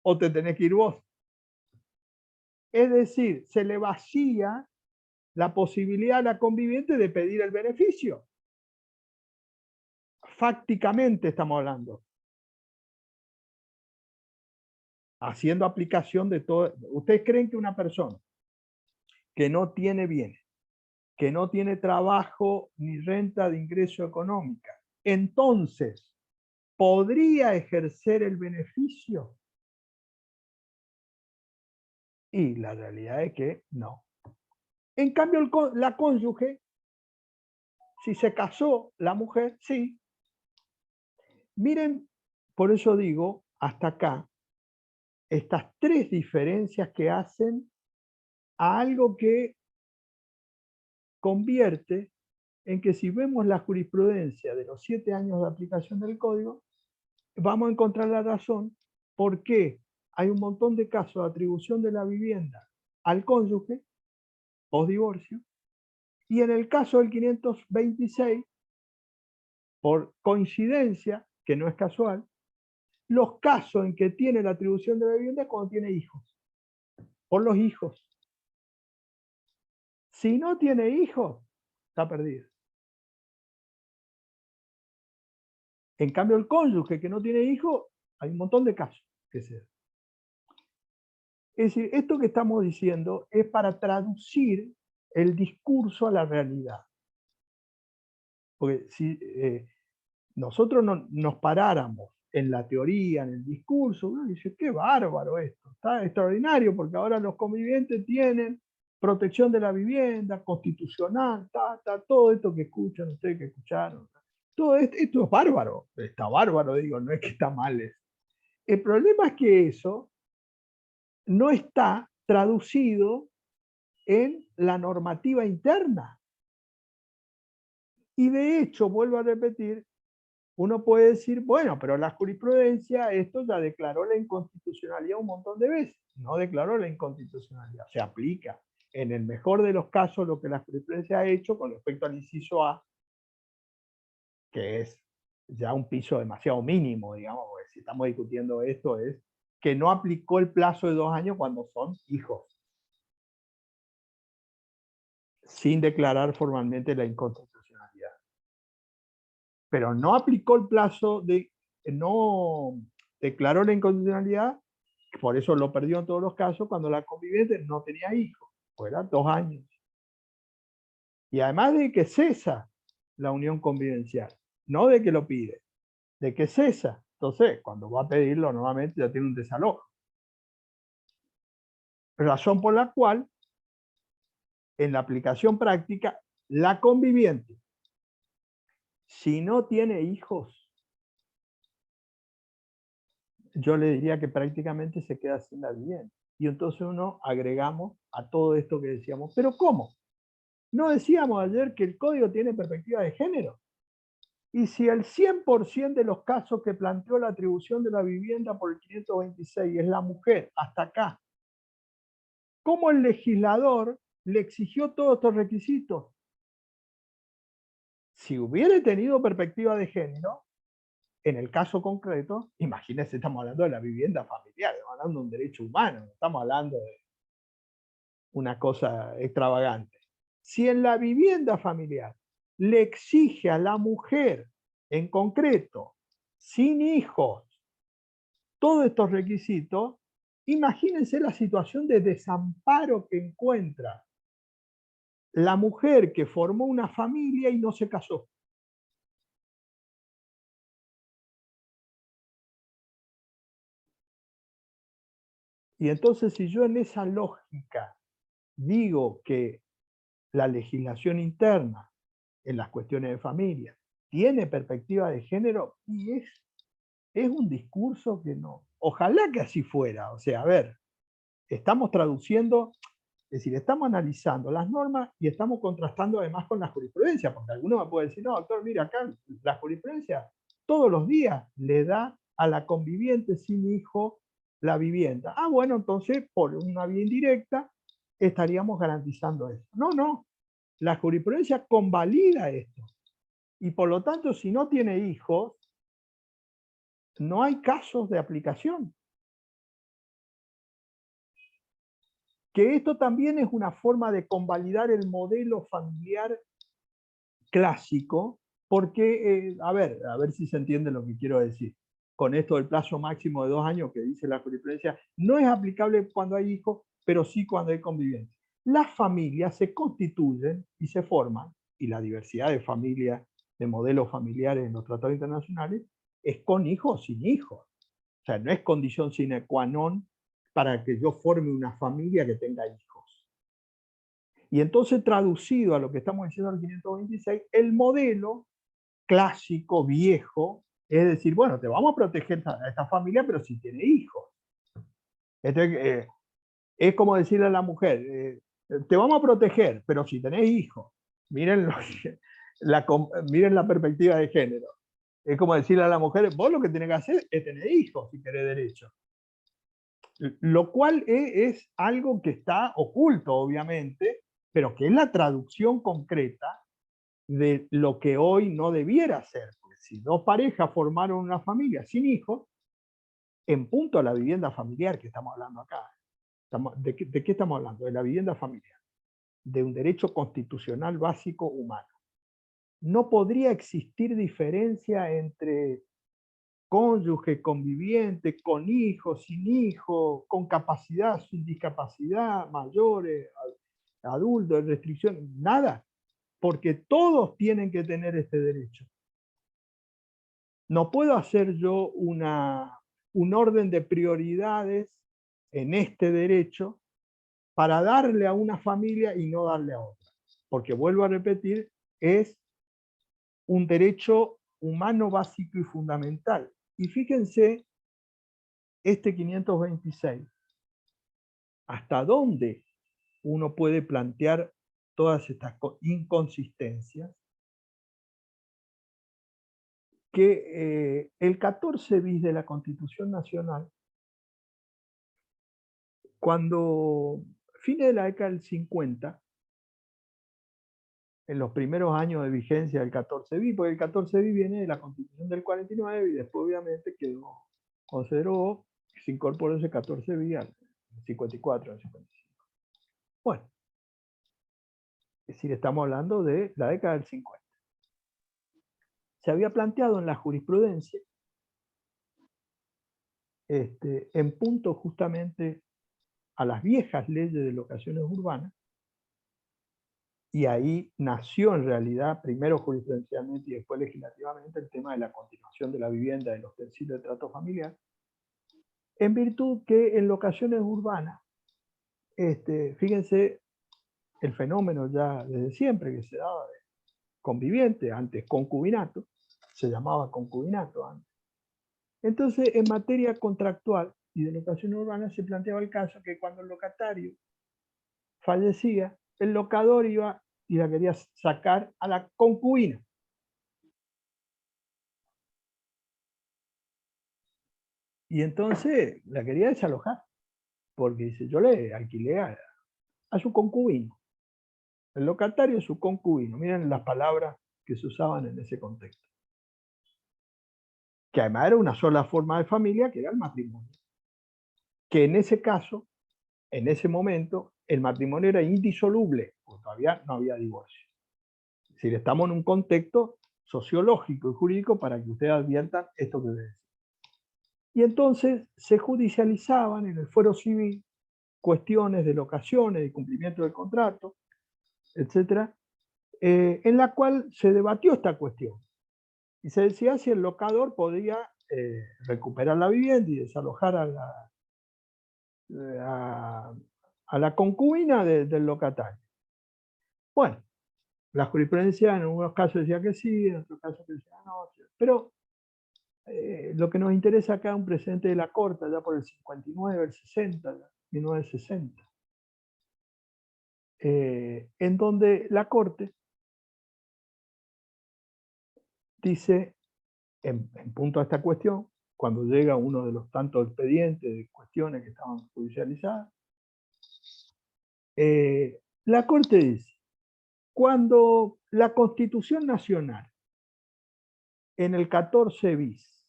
O te tenés que ir vos. Es decir, se le vacía la posibilidad a la conviviente de pedir el beneficio. Fácticamente estamos hablando. Haciendo aplicación de todo. ¿Ustedes creen que una persona que no tiene bienes, que no tiene trabajo ni renta de ingreso económica, entonces podría ejercer el beneficio? Y la realidad es que no. En cambio, la cónyuge, si se casó la mujer, sí. Miren, por eso digo, hasta acá, estas tres diferencias que hacen a algo que convierte en que si vemos la jurisprudencia de los 7 años de aplicación del código, vamos a encontrar la razón por qué hay un montón de casos de atribución de la vivienda al cónyuge post divorcio, y en el caso del 526, por coincidencia, que no es casual, los casos en que tiene la atribución de la vivienda es cuando tiene hijos, por los hijos. Si no tiene hijos, está perdido. En cambio, el cónyuge que no tiene hijos, hay un montón de casos que se dan. Es decir, esto que estamos diciendo es para traducir el discurso a la realidad. Porque si nosotros nos paráramos en la teoría, en el discurso, uno dice, qué bárbaro esto, está extraordinario, porque ahora los convivientes tienen protección de la vivienda, constitucional, todo esto que escuchan ustedes, que escucharon. Todo esto es bárbaro, está bárbaro, digo, no es que está mal. El problema es que eso no está traducido en la normativa interna. Y de hecho, vuelvo a repetir, uno puede decir, bueno, pero la jurisprudencia esto ya declaró la inconstitucionalidad un montón de veces. No declaró la inconstitucionalidad, se aplica. En el mejor de los casos, lo que la jurisprudencia ha hecho con respecto al inciso A, que es ya un piso demasiado mínimo, digamos, porque si estamos discutiendo esto, es que no aplicó el plazo de 2 años cuando son hijos, sin declarar formalmente la inconstitucionalidad. Pero no aplicó el plazo no declaró la inconstitucionalidad, por eso lo perdió en todos los casos, cuando la conviviente no tenía hijos, pues eran 2 años. Y además de que cesa la unión convivencial, no de que lo pide, de que cesa. Entonces, cuando va a pedirlo, nuevamente ya tiene un desalojo. Razón por la cual, en la aplicación práctica, la conviviente, si no tiene hijos, yo le diría que prácticamente se queda sin la vivienda. Y entonces uno agregamos a todo esto que decíamos. ¿Pero cómo? No decíamos ayer que el código tiene perspectiva de género. Y si el 100% de los casos que planteó la atribución de la vivienda por el 526 es la mujer, hasta acá, ¿cómo el legislador le exigió todos estos requisitos? Si hubiera tenido perspectiva de género, en el caso concreto, imagínense, estamos hablando de la vivienda familiar, estamos hablando de un derecho humano, no estamos hablando de una cosa extravagante. Si en la vivienda familiar le exige a la mujer, en concreto, sin hijos, todos estos requisitos, imagínense la situación de desamparo que encuentra la mujer que formó una familia y no se casó. Y entonces, si yo en esa lógica digo que la legislación interna en las cuestiones de familia tiene perspectiva de género, y es un discurso que no. Ojalá que así fuera. O sea, a ver, estamos traduciendo, es decir, estamos analizando las normas y estamos contrastando además con la jurisprudencia, porque alguno me puede decir, no, doctor, mira, acá la jurisprudencia todos los días le da a la conviviente sin hijo la vivienda. Ah, bueno, entonces por una vía indirecta estaríamos garantizando eso. No, no, la jurisprudencia convalida esto. Y por lo tanto, si no tiene hijos, no hay casos de aplicación. Que esto también es una forma de convalidar el modelo familiar clásico, porque, a ver si se entiende lo que quiero decir. Con esto del plazo máximo de 2 años que dice la jurisprudencia, no es aplicable cuando hay hijos, pero sí cuando hay convivencia. Las familias se constituyen y se forman, y la diversidad de familias, de modelos familiares en los tratados internacionales, es con hijos o sin hijos. O sea, no es condición sine qua non para que yo forme una familia que tenga hijos. Y entonces, traducido a lo que estamos diciendo en el 526, el modelo clásico, viejo, es decir, bueno, te vamos a proteger a esta familia, pero si tiene hijos. Entonces, es como decirle a la mujer, te vamos a proteger, pero si tenés hijos. Miren, miren la perspectiva de género. Es como decirle a la mujer, vos lo que tenés que hacer es tener hijos si querés derecho. Lo cual es algo que está oculto, obviamente, pero que es la traducción concreta de lo que hoy no debiera ser. Porque si 2 parejas formaron una familia sin hijos, en punto a la vivienda familiar que estamos hablando acá. ¿De qué estamos hablando? De la vivienda familiar, de un derecho constitucional básico humano. No podría existir diferencia entre cónyuge, conviviente, con hijos, sin hijos, con capacidad, sin discapacidad, mayores, adultos, restricciones, nada, porque todos tienen que tener este derecho. No puedo hacer yo un orden de prioridades en este derecho para darle a una familia y no darle a otra, porque vuelvo a repetir, es un derecho humano básico y fundamental. Y fíjense, este 526, hasta dónde uno puede plantear todas estas inconsistencias, que el 14 bis de la Constitución Nacional, cuando fines de la década del 50, en los primeros años de vigencia del 14 bis, porque el 14 bis viene de la Constitución del 49 y después obviamente quedó, consideró, se incorporó ese 14 bis al 54, al 55. Bueno, es decir, estamos hablando de la década del 50. Se había planteado en la jurisprudencia, en punto justamente a las viejas leyes de locaciones urbanas, y ahí nació en realidad, primero jurisprudencialmente y después legislativamente, el tema de la continuación de la vivienda de los utensilios de trato familiar, en virtud que en locaciones urbanas, fíjense el fenómeno ya desde siempre que se daba de conviviente, antes concubinato, se llamaba concubinato antes. Entonces, en materia contractual y de locación urbana se planteaba el caso que cuando el locatario fallecía, el locador iba y la quería sacar a la concubina. Y entonces la quería desalojar, porque dice, yo le alquilé a su concubino. El locatario es su concubino. Miren las palabras que se usaban en ese contexto. Que además era una sola forma de familia, que era el matrimonio. Que en ese caso, en ese momento, el matrimonio era indisoluble, porque todavía no había divorcio. Es decir, estamos en un contexto sociológico y jurídico para que ustedes adviertan esto que les decía. Y entonces se judicializaban en el fuero civil cuestiones de locaciones, de cumplimiento del contrato, etcétera, en la cual se debatió esta cuestión. Y se decía si el locador podía recuperar la vivienda y desalojar a la concubina del locatario. Bueno, la jurisprudencia en algunos casos decía que sí, en otros casos decía no. Pero lo que nos interesa acá es un precedente de la Corte, ya por el 59, el 60, 1960, en donde la Corte dice, en punto a esta cuestión, cuando llega uno de los tantos expedientes de cuestiones que estaban judicializadas, la Corte dice, cuando la Constitución Nacional, en el 14 bis,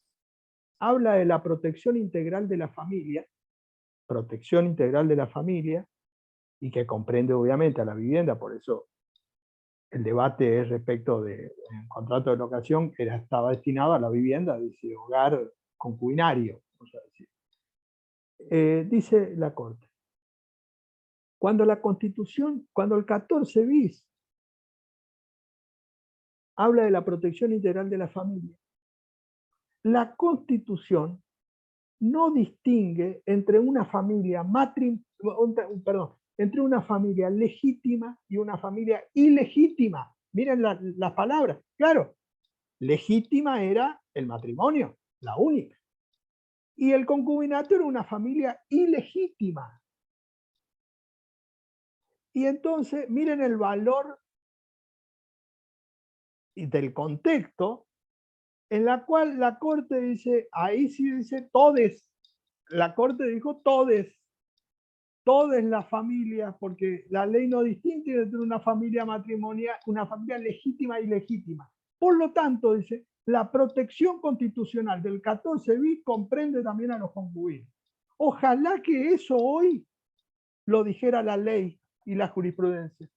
habla de la protección integral de la familia, y que comprende obviamente a la vivienda, por eso el debate es respecto del contrato de locación, que estaba destinado a la vivienda de ese hogar concubinario, vamos a decir. Dice la Corte, cuando la Constitución, cuando el 14 bis habla de la protección integral de la familia, la Constitución no distingue entre una familia entre una familia legítima y una familia ilegítima. Miren las palabras. Claro, legítima era el matrimonio, la única. Y el concubinato era una familia ilegítima. Y entonces, miren el valor del contexto en la cual la Corte dice, ahí sí dice todes. La Corte dijo todas las familias, porque la ley no distingue entre una familia matrimonial, una familia legítima e ilegítima. Por lo tanto, dice, la protección constitucional del 14 bis comprende también a los concubinos. Ojalá que eso hoy lo dijera la ley y la jurisprudencia.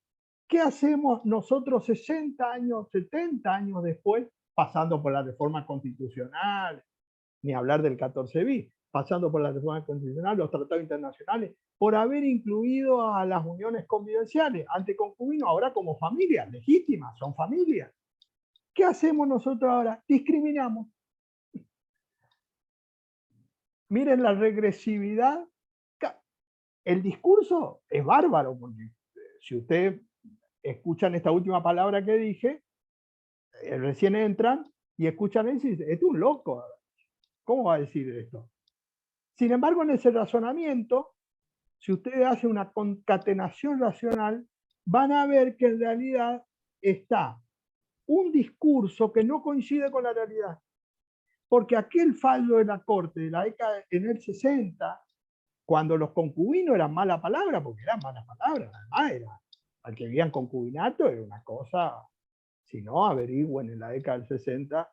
¿Qué hacemos nosotros 60 años, 70 años después, pasando por la reforma constitucional, ni hablar del 14 bis, pasando por la reforma constitucional, los tratados internacionales, por haber incluido a las uniones convivenciales, ante concubino, ahora como familias legítimas, son familias? ¿Qué hacemos nosotros ahora? Discriminamos. Miren la regresividad. El discurso es bárbaro, porque si ustedes escuchan esta última palabra que dije, recién entran y escuchan eso y dicen, este es un loco, ¿cómo va a decir esto? Sin embargo, en ese razonamiento, si ustedes hacen una concatenación racional, van a ver que en realidad está un discurso que no coincide con la realidad. Porque aquel fallo de la Corte de la década en el 60, cuando los concubinos eran mala palabra, porque eran malas palabras, además era, al que vivían concubinato era una cosa, si no averigüen en la década del 60,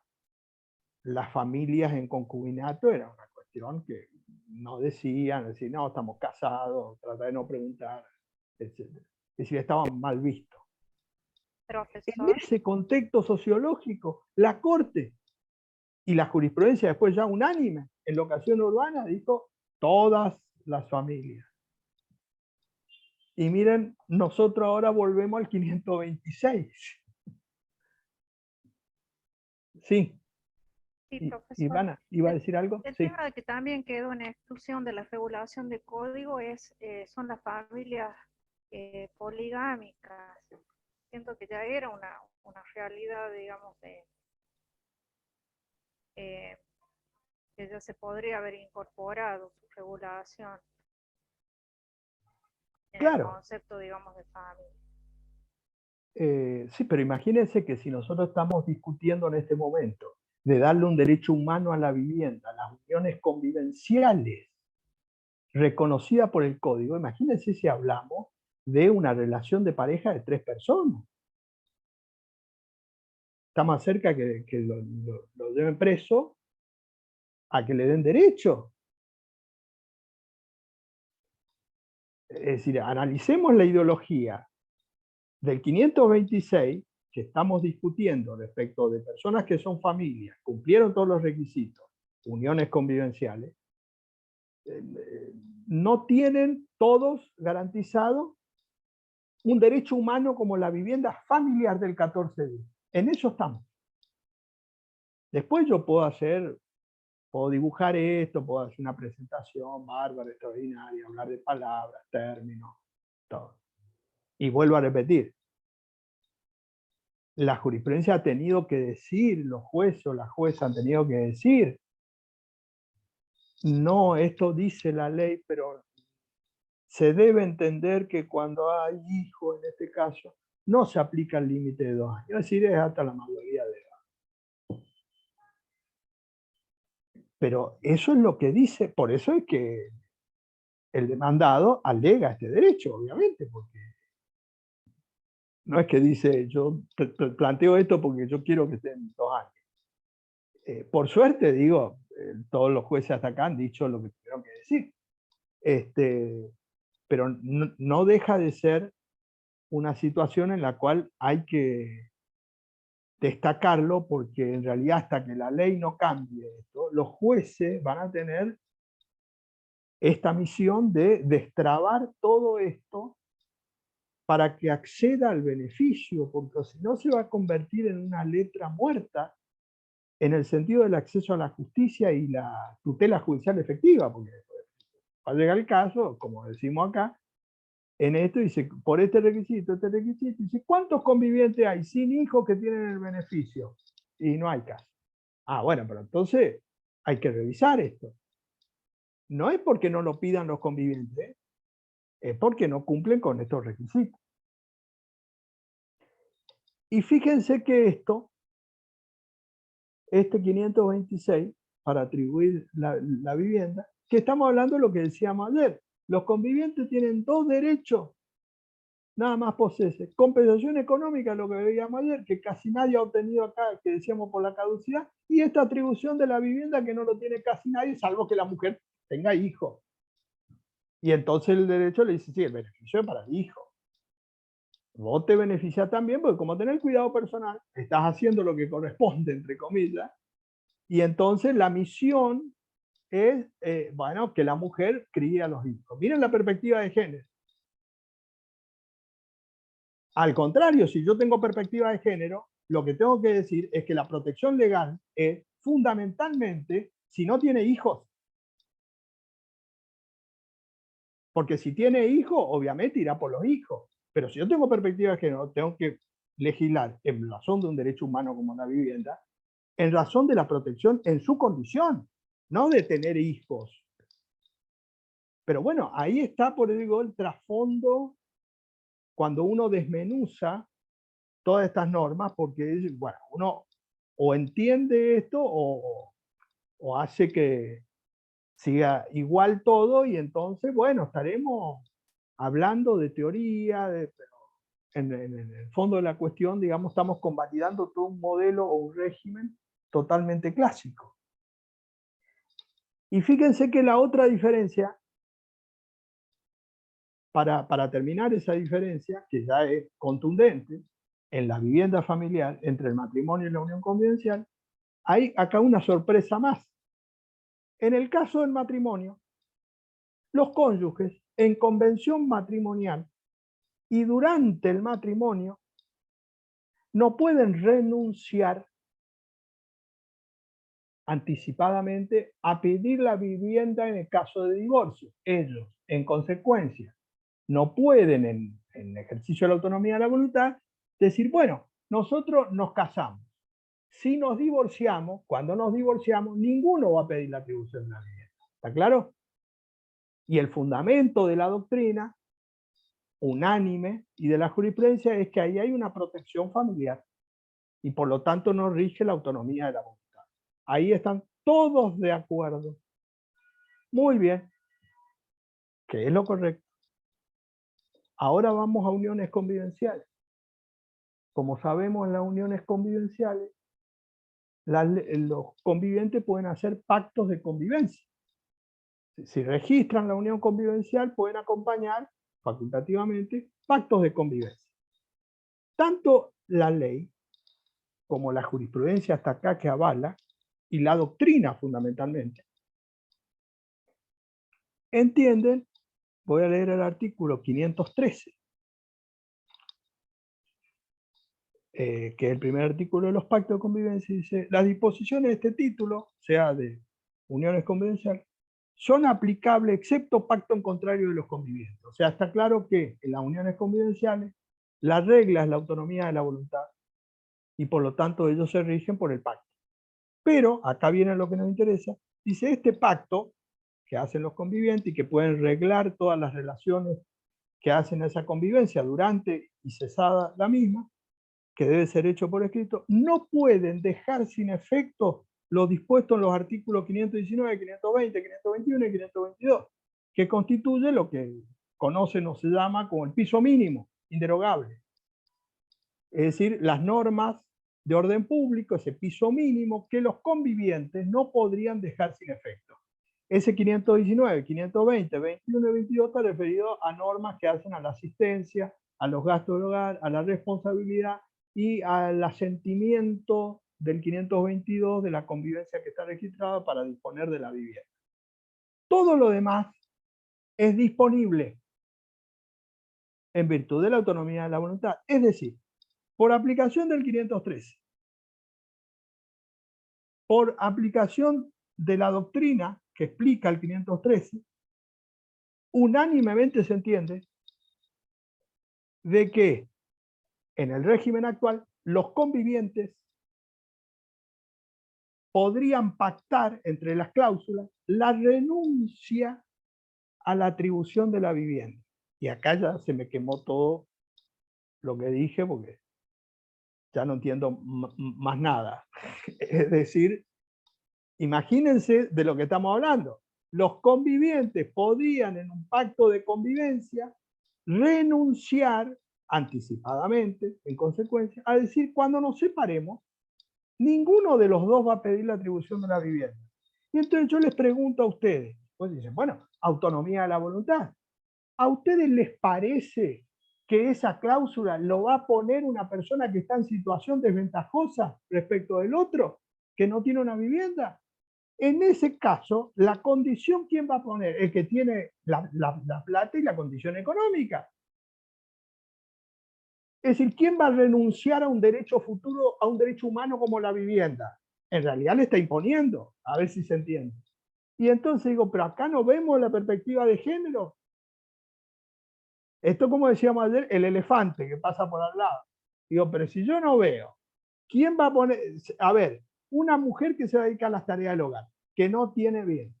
las familias en concubinato era una cuestión que no decían, no, estamos casados, trata de no preguntar, etc. Es decir, estaban mal vistos. Profesor. En ese contexto sociológico, la Corte y la jurisprudencia después ya unánime en locación urbana dijo todas las familias. Y miren, nosotros ahora volvemos al 526. Sí. Sí, profesor. Ivana, ¿iba a decir algo? El Sí. tema que también quedó en exclusión de la regulación de código son las familias poligámicas. Siento que ya era una realidad, digamos, que ya se podría haber incorporado su regulación en el Claro. concepto, digamos, de familia. Sí, pero imagínense que si nosotros estamos discutiendo en este momento de darle un derecho humano a la vivienda, a las uniones convivenciales reconocidas por el Código, imagínense si hablamos de una relación de pareja de 3 personas. Está más cerca que lo lleven preso a que le den derecho. Es decir, analicemos la ideología del 526 que estamos discutiendo respecto de personas que son familias, cumplieron todos los requisitos, uniones convivenciales, no tienen todos garantizado un derecho humano como la vivienda familiar del 14 bis. En eso estamos. Después yo puedo dibujar esto, puedo hacer una presentación bárbara, extraordinaria, hablar de palabras, términos, todo. Y vuelvo a repetir, la jurisprudencia ha tenido que decir, los jueces o las juezas han tenido que decir, no, esto dice la ley, pero se debe entender que cuando hay hijos, en este caso, no se aplica el límite de 2 años, es decir, es hasta la mayoría de edad. Pero eso es lo que dice, por eso es que el demandado alega este derecho, obviamente, porque no es que dice, yo planteo esto porque yo quiero que estén 2 años. Por suerte, digo, todos los jueces hasta acá han dicho lo que tuvieron que decir. Pero no deja de ser una situación en la cual hay que destacarlo, porque en realidad hasta que la ley no cambie esto, los jueces van a tener esta misión de destrabar todo esto para que acceda al beneficio, porque si no se va a convertir en una letra muerta en el sentido del acceso a la justicia y la tutela judicial efectiva, porque va a llegar el caso, como decimos acá, en esto dice, por este requisito, dice, ¿cuántos convivientes hay sin hijos que tienen el beneficio? Y no hay caso. Ah, bueno, pero entonces hay que revisar esto. No es porque no lo pidan los convivientes, es porque no cumplen con estos requisitos. Y fíjense que este 526, para atribuir la vivienda, que estamos hablando de lo que decíamos ayer, los convivientes tienen 2 derechos, nada más posee. Compensación económica, lo que veíamos ayer, que casi nadie ha obtenido acá, que decíamos por la caducidad, y esta atribución de la vivienda que no lo tiene casi nadie, salvo que la mujer tenga hijos. Y entonces el derecho le dice, sí, el beneficio es para el hijo. Vos te beneficias también, porque como tenés cuidado personal, estás haciendo lo que corresponde, entre comillas, y entonces la misión es, bueno, que la mujer críe a los hijos. Miren la perspectiva de género. Al contrario, si yo tengo perspectiva de género, lo que tengo que decir es que la protección legal es fundamentalmente si no tiene hijos. Porque si tiene hijos, obviamente irá por los hijos. Pero si yo tengo perspectiva de género, tengo que legislar en razón de un derecho humano como la vivienda, en razón de la protección en su condición, no de tener hijos. Pero bueno, ahí está, por eso digo, el trasfondo cuando uno desmenuza todas estas normas, porque bueno, uno o entiende esto o hace que siga igual todo, y entonces, bueno, estaremos hablando de teoría, pero en el fondo de la cuestión, digamos, estamos convalidando todo un modelo o un régimen totalmente clásico. Y fíjense que la otra diferencia, para terminar esa diferencia, que ya es contundente, en la vivienda familiar, entre el matrimonio y la unión convivencial, hay acá una sorpresa más. En el caso del matrimonio, los cónyuges en convención matrimonial y durante el matrimonio no pueden renunciar anticipadamente a pedir la vivienda en el caso de divorcio. Ellos, en consecuencia, no pueden, en ejercicio de la autonomía de la voluntad, decir, bueno, nosotros nos casamos. Si nos divorciamos, cuando nos divorciamos, ninguno va a pedir la atribución de la vivienda. ¿Está claro? Y el fundamento de la doctrina unánime y de la jurisprudencia es que ahí hay una protección familiar y por lo tanto no rige la autonomía de la voluntad. Ahí están todos de acuerdo. Muy bien. ¿Qué es lo correcto? Ahora vamos a uniones convivenciales. Como sabemos, en las uniones convivenciales, los convivientes pueden hacer pactos de convivencia. Si registran la unión convivencial, pueden acompañar facultativamente pactos de convivencia. Tanto la ley como la jurisprudencia hasta acá que avala, y la doctrina fundamentalmente, entienden, voy a leer el artículo 513 que es el primer artículo de los pactos de convivencia, dice: las disposiciones de este título, o sea, de uniones convivenciales, son aplicables excepto pacto en contrario de los convivientes. O sea, está claro que en las uniones convivenciales la regla es la autonomía de la voluntad y por lo tanto ellos se rigen por el pacto. Pero, acá viene lo que nos interesa, dice: este pacto que hacen los convivientes y que pueden reglar todas las relaciones que hacen esa convivencia durante y cesada la misma, que debe ser hecho por escrito, no pueden dejar sin efecto lo dispuesto en los artículos 519, 520, 521 y 522, que constituye lo que conocen o se llama como el piso mínimo, inderogable. Es decir, las normas de orden público, ese piso mínimo que los convivientes no podrían dejar sin efecto. Ese 519, 520, 21 y 22 está referido a normas que hacen a la asistencia, a los gastos del hogar, a la responsabilidad y al asentimiento del 522 de la convivencia que está registrada para disponer de la vivienda. Todo lo demás es disponible en virtud de la autonomía de la voluntad, es decir, por aplicación del 513, por aplicación de la doctrina que explica el 513, unánimemente se entiende de que en el régimen actual los convivientes podrían pactar entre las cláusulas la renuncia a la atribución de la vivienda. Y acá ya se me quemó todo lo que dije porque ya no entiendo más nada. Es decir, imagínense de lo que estamos hablando. Los convivientes podrían en un pacto de convivencia renunciar anticipadamente, en consecuencia, a decir: cuando nos separemos, ninguno de los dos va a pedir la atribución de la vivienda. Y entonces yo les pregunto a ustedes, pues dicen, bueno, autonomía de la voluntad. ¿A ustedes les parece que esa cláusula lo va a poner una persona que está en situación desventajosa respecto del otro, que no tiene una vivienda? En ese caso, la condición, ¿quién va a poner? El que tiene la plata y la condición económica. Es decir, ¿quién va a renunciar a un derecho futuro, a un derecho humano como la vivienda? En realidad le está imponiendo, a ver si se entiende. Y entonces digo, pero acá no vemos la perspectiva de género. Esto, como decíamos ayer, el elefante que pasa por al lado. Digo, pero si yo no veo, ¿quién va a poner? A ver, una mujer que se dedica a las tareas del hogar, que no tiene bien,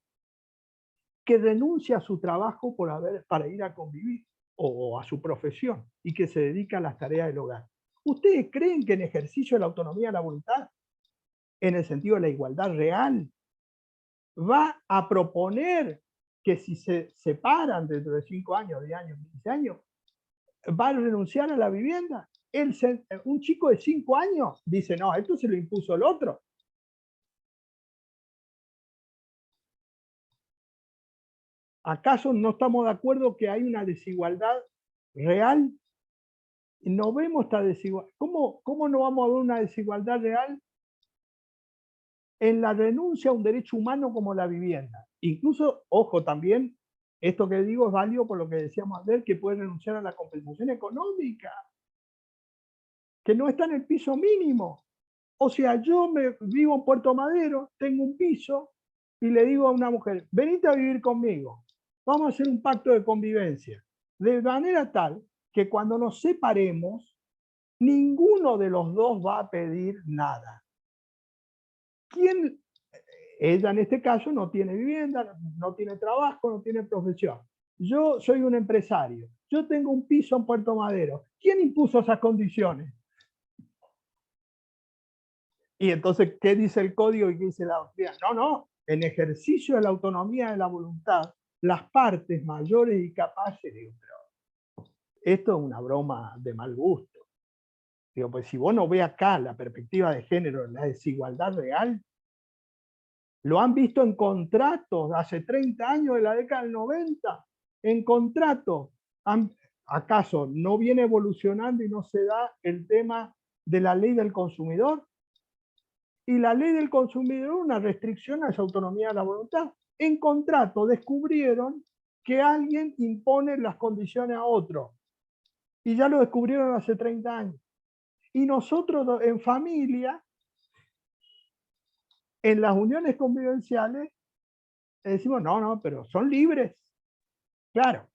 que renuncia a su trabajo para ir a convivir, o a su profesión, y que se dedica a las tareas del hogar. ¿Ustedes creen que en ejercicio de la autonomía de la voluntad, en el sentido de la igualdad real, va a proponer que si se separan dentro de 5 años, 10 años, 15 años, va a renunciar a la vivienda? Un chico de 5 años dice: no, esto se lo impuso el otro. ¿Acaso no estamos de acuerdo que hay una desigualdad real? No vemos esta desigualdad. ¿Cómo no vamos a ver una desigualdad real en la renuncia a un derecho humano como la vivienda? Incluso, ojo, también, esto que digo es válido por lo que decíamos ayer, que puede renunciar a la compensación económica, que no está en el piso mínimo. O sea, yo vivo en Puerto Madero, tengo un piso, y le digo a una mujer: venite a vivir conmigo, vamos a hacer un pacto de convivencia, de manera tal que cuando nos separemos, ninguno de los dos va a pedir nada. ¿Quién? Ella en este caso no tiene vivienda, no tiene trabajo, no tiene profesión. Yo soy un empresario, yo tengo un piso en Puerto Madero. ¿Quién impuso esas condiciones? Y entonces, ¿qué dice el código y qué dice la doctrina? No, en ejercicio de la autonomía de la voluntad, las partes mayores y capaces, digo, pero esto es una broma de mal gusto. Digo, pues si vos no ves acá la perspectiva de género, la desigualdad real, lo han visto en contratos hace 30 años de la década del 90, en contratos. ¿Acaso no viene evolucionando y no se da el tema de la ley del consumidor? Y la ley del consumidor, una restricción a esa autonomía de la voluntad. En contrato descubrieron que alguien impone las condiciones a otro. Y ya lo descubrieron hace 30 años. Y nosotros en familia, en las uniones convivenciales, decimos, no, pero son libres. Claro,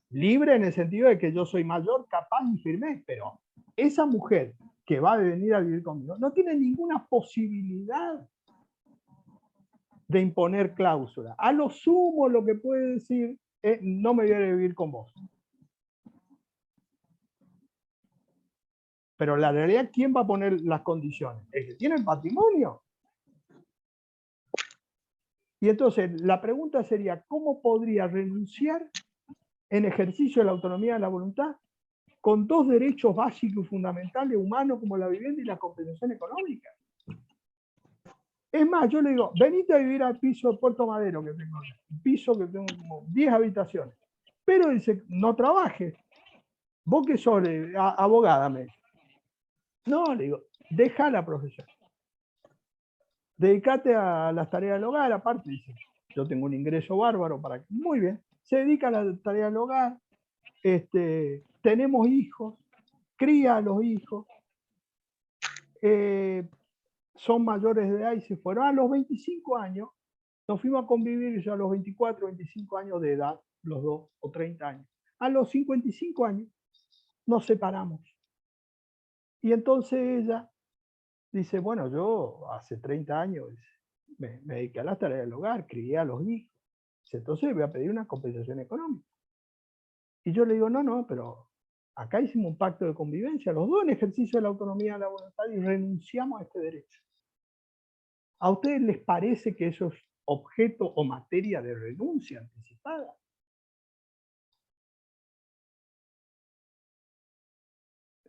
libre en el sentido de que yo soy mayor, capaz y firme, pero esa mujer que va a venir a vivir conmigo no tiene ninguna posibilidad de imponer cláusula. A lo sumo lo que puede decir es, no me voy a vivir con vos. Pero la realidad, ¿quién va a poner las condiciones? El que tiene el patrimonio. Y entonces la pregunta sería, ¿cómo podría renunciar en ejercicio de la autonomía de la voluntad con dos derechos básicos y fundamentales humanos como la vivienda y la compensación económica? Es más, yo le digo, venite a vivir al piso de Puerto Madero que tengo, un piso que tengo como 10 habitaciones. Pero dice, no trabajes. Vos que sos abogada, me dice. No, le digo, deja la profesión. Dedicate a las tareas del hogar, aparte, dice, yo tengo un ingreso bárbaro para que. Muy bien, se dedica a las tareas del hogar, tenemos hijos, cría a los hijos, son mayores de edad y se fueron a los 25 años, nos fuimos a convivir ya a los 24, 25 años de edad, los dos, o 30 años. A los 55 años nos separamos. Y entonces ella dice, bueno, yo hace 30 años me dediqué a las tareas del hogar, crié a los hijos. Entonces voy a pedir una compensación económica. Y yo le digo, no, pero acá hicimos un pacto de convivencia, los dos en ejercicio de la autonomía de la voluntad y renunciamos a este derecho. ¿A ustedes les parece que eso es objeto o materia de renuncia anticipada?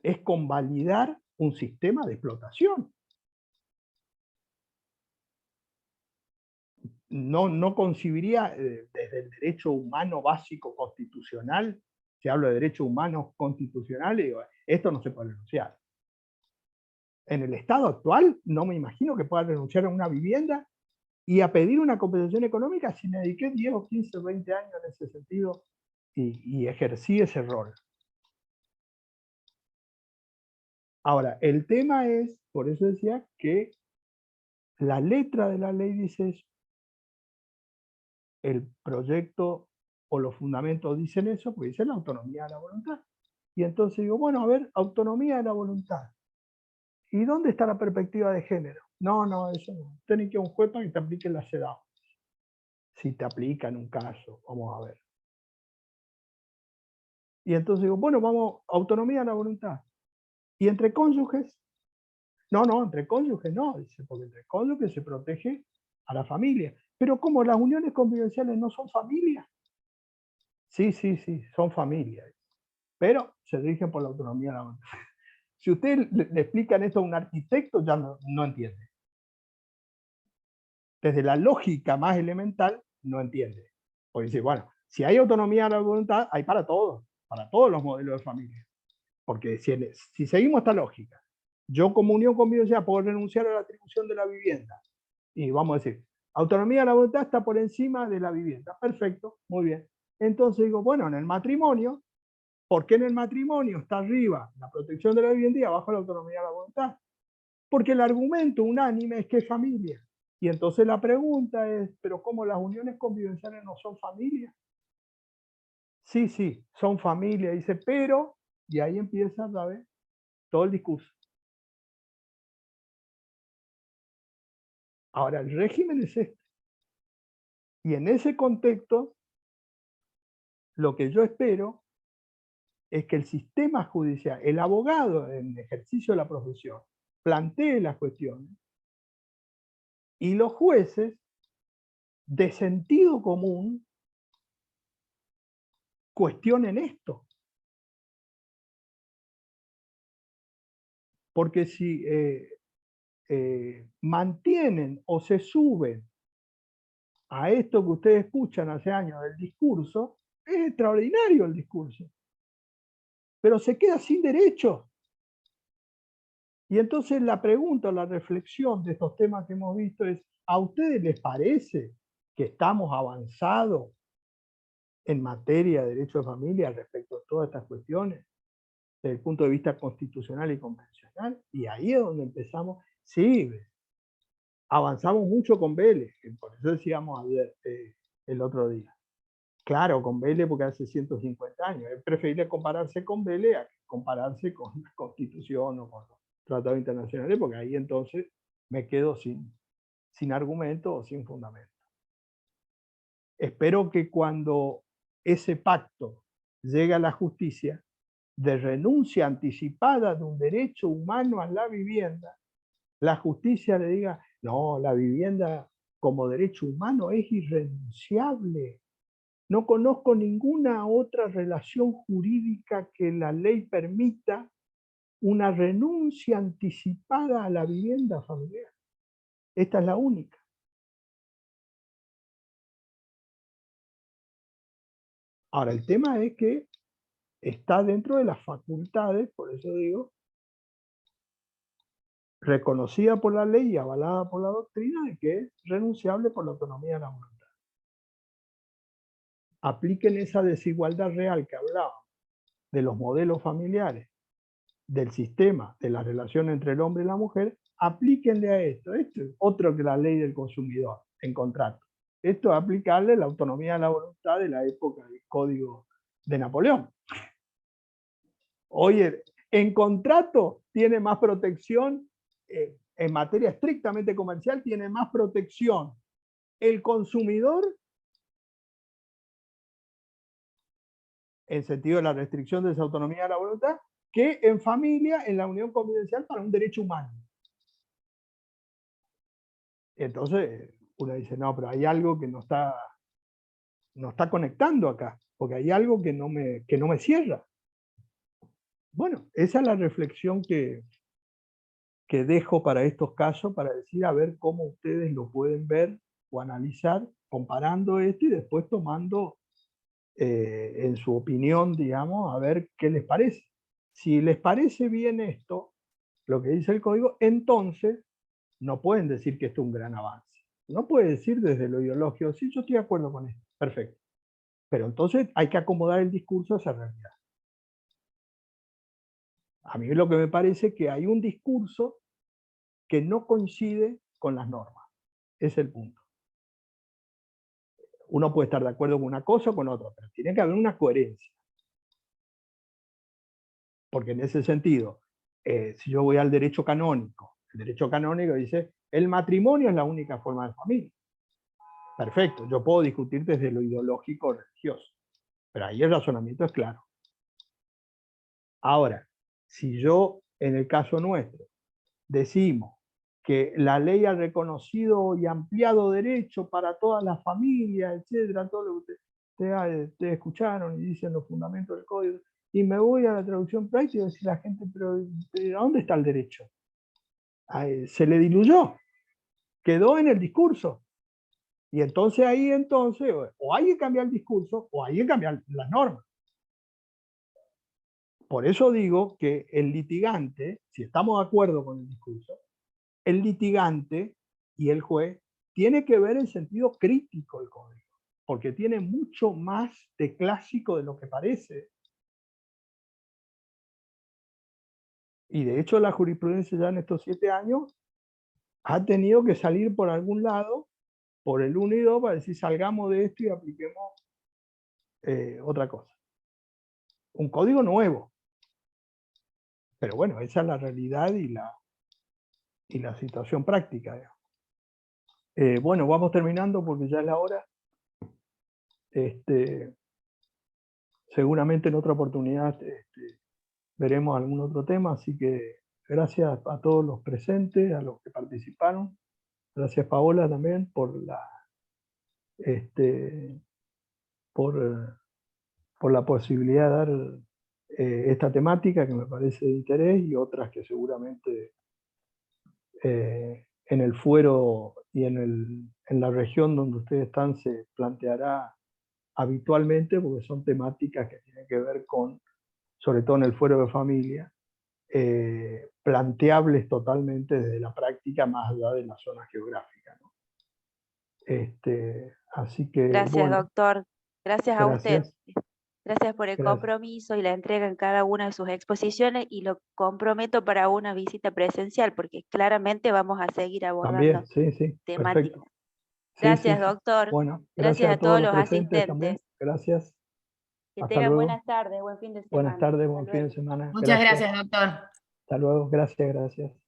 Es convalidar un sistema de explotación. No concibiría desde el derecho humano básico constitucional, si hablo de derechos humanos constitucionales, digo, esto no se puede renunciar. En el estado actual no me imagino que pueda renunciar a una vivienda y a pedir una compensación económica si me dediqué 10 o 15 o 20 años en ese sentido y ejercí ese rol. Ahora, el tema es, por eso decía que la letra de la ley dice eso, el proyecto o los fundamentos dicen eso, pues dicen la autonomía de la voluntad. Y entonces digo, bueno, a ver, autonomía de la voluntad. ¿Y dónde está la perspectiva de género? No, eso no. Tenés que ir a un juez para que te aplique la CEDAW. Si te aplica en un caso, vamos a ver. Y entonces digo, bueno, vamos, autonomía de la voluntad. ¿Y entre cónyuges? No, entre cónyuges no, dice, porque entre cónyuges se protege a la familia. Pero ¿cómo? ¿Las uniones convivenciales no son familias? Sí, son familias. Pero se rigen por la autonomía de la voluntad. Si ustedes le explican esto a un arquitecto, ya no entiende. Desde la lógica más elemental, no entiende. Porque dice, bueno, si hay autonomía de la voluntad, hay para todos los modelos de familia. Porque si seguimos esta lógica, yo como unión convivencial puedo renunciar a la atribución de la vivienda. Y vamos a decir, autonomía de la voluntad está por encima de la vivienda. Perfecto, muy bien. Entonces digo, bueno, en el matrimonio, ¿por qué en el matrimonio está arriba la protección de la vivienda y abajo la autonomía de la voluntad? Porque el argumento unánime es que es familia. Y entonces la pregunta es, ¿pero cómo las uniones convivenciales no son familia? Sí, son familia, dice, pero, y ahí empieza a ver todo el discurso. Ahora, el régimen es este. Y en ese contexto, lo que yo espero es que el sistema judicial, el abogado en ejercicio de la profesión, plantee las cuestiones y los jueces, de sentido común, cuestionen esto. Porque si mantienen o se suben a esto que ustedes escuchan hace años del discurso, es extraordinario el discurso, pero se queda sin derechos. Y entonces la pregunta, la reflexión de estos temas que hemos visto es, ¿a ustedes les parece que estamos avanzados en materia de derecho de familia respecto a todas estas cuestiones? desde el punto de vista constitucional y convencional, y ahí es donde empezamos. Sí, avanzamos mucho con Vélez, que por eso decíamos ayer, el otro día. Claro, con Vélez porque hace 150 años. Es preferible compararse con Vélez a compararse con la Constitución o con los tratados internacionales, porque ahí entonces me quedo sin argumento o sin fundamento. Espero que cuando ese pacto llegue a la justicia de renuncia anticipada de un derecho humano a la vivienda, la justicia le diga, no, la vivienda como derecho humano es irrenunciable. No conozco ninguna otra relación jurídica que la ley permita una renuncia anticipada a la vivienda familiar. Esta es la única. Ahora, el tema es que está dentro de las facultades, por eso digo, reconocida por la ley y avalada por la doctrina, de que es renunciable por la autonomía de la voluntad. Apliquen esa desigualdad real que hablaba de los modelos familiares, del sistema, de la relación entre el hombre y la mujer, aplíquenle a esto. Esto es otro que la ley del consumidor en contrato. Esto es aplicarle la autonomía de la voluntad de la época del Código de Napoleón. Oye, en contrato tiene más protección, en materia estrictamente comercial tiene más protección el consumidor en sentido de la restricción de esa autonomía de la voluntad, que en familia, en la unión convivencial para un derecho humano. Entonces uno dice, no, pero hay algo que no está conectando acá, porque hay algo que no me cierra. Bueno, esa es la reflexión que dejo para estos casos, para decir, a ver cómo ustedes lo pueden ver o analizar, comparando esto y después tomando en su opinión, digamos, a ver qué les parece. Si les parece bien esto, lo que dice el código, entonces no pueden decir que esto es un gran avance. No puede decir desde lo ideológico, sí, yo estoy de acuerdo con esto, perfecto. Pero entonces hay que acomodar el discurso a esa realidad. A mí lo que me parece es que hay un discurso que no coincide con las normas. Ese es el punto. Uno puede estar de acuerdo con una cosa o con otra, pero tiene que haber una coherencia. Porque en ese sentido, si yo voy al derecho canónico, el derecho canónico dice, el matrimonio es la única forma de familia. Perfecto, yo puedo discutir desde lo ideológico o religioso, pero ahí el razonamiento es claro. Ahora, si yo, en el caso nuestro, decimos que la ley ha reconocido y ampliado derechos para todas las familias, etcétera, todo lo que ustedes escucharon y dicen los fundamentos del código, y me voy a la traducción práctica y decir a la gente, pero ¿dónde está el derecho? Se le diluyó, quedó en el discurso. Y entonces ahí o hay que cambiar el discurso o hay que cambiar las normas. Por eso digo que el litigante, si estamos de acuerdo con el discurso, el litigante y el juez tiene que ver en sentido crítico el código, porque tiene mucho más de clásico de lo que parece. Y de hecho la jurisprudencia ya en estos 7 años ha tenido que salir por algún lado, por el 1 y 2, para decir salgamos de esto y apliquemos otra cosa. Un código nuevo. Pero bueno, esa es la realidad y la situación práctica. Bueno, vamos terminando porque ya es la hora. Seguramente en otra oportunidad veremos algún otro tema, así que gracias a todos los presentes, a los que participaron. Gracias Paola también por la posibilidad de dar esta temática que me parece de interés y otras que seguramente en el fuero y en la región donde ustedes están se planteará habitualmente, porque son temáticas que tienen que ver con, sobre todo en el fuero de familia, planteables totalmente desde la práctica más allá de la zona geográfica, ¿no? Así que, Gracias, bueno, doctor. Gracias a usted. gracias. Gracias por el Gracias. compromiso y la entrega en cada una de sus exposiciones y lo comprometo para una visita presencial porque claramente vamos a seguir abordando También, sí, sí, temáticas. perfecto. Sí, Gracias, sí, sí. doctor. Bueno, Gracias gracias a a todos todos los los presentes asistentes. también. Gracias. Que Hasta tengan luego. buenas tardes, buen fin de semana. Buenas tardes, Hasta buen fin de luego. semana. Muchas Gracias. gracias, doctor. Hasta luego. Gracias, gracias.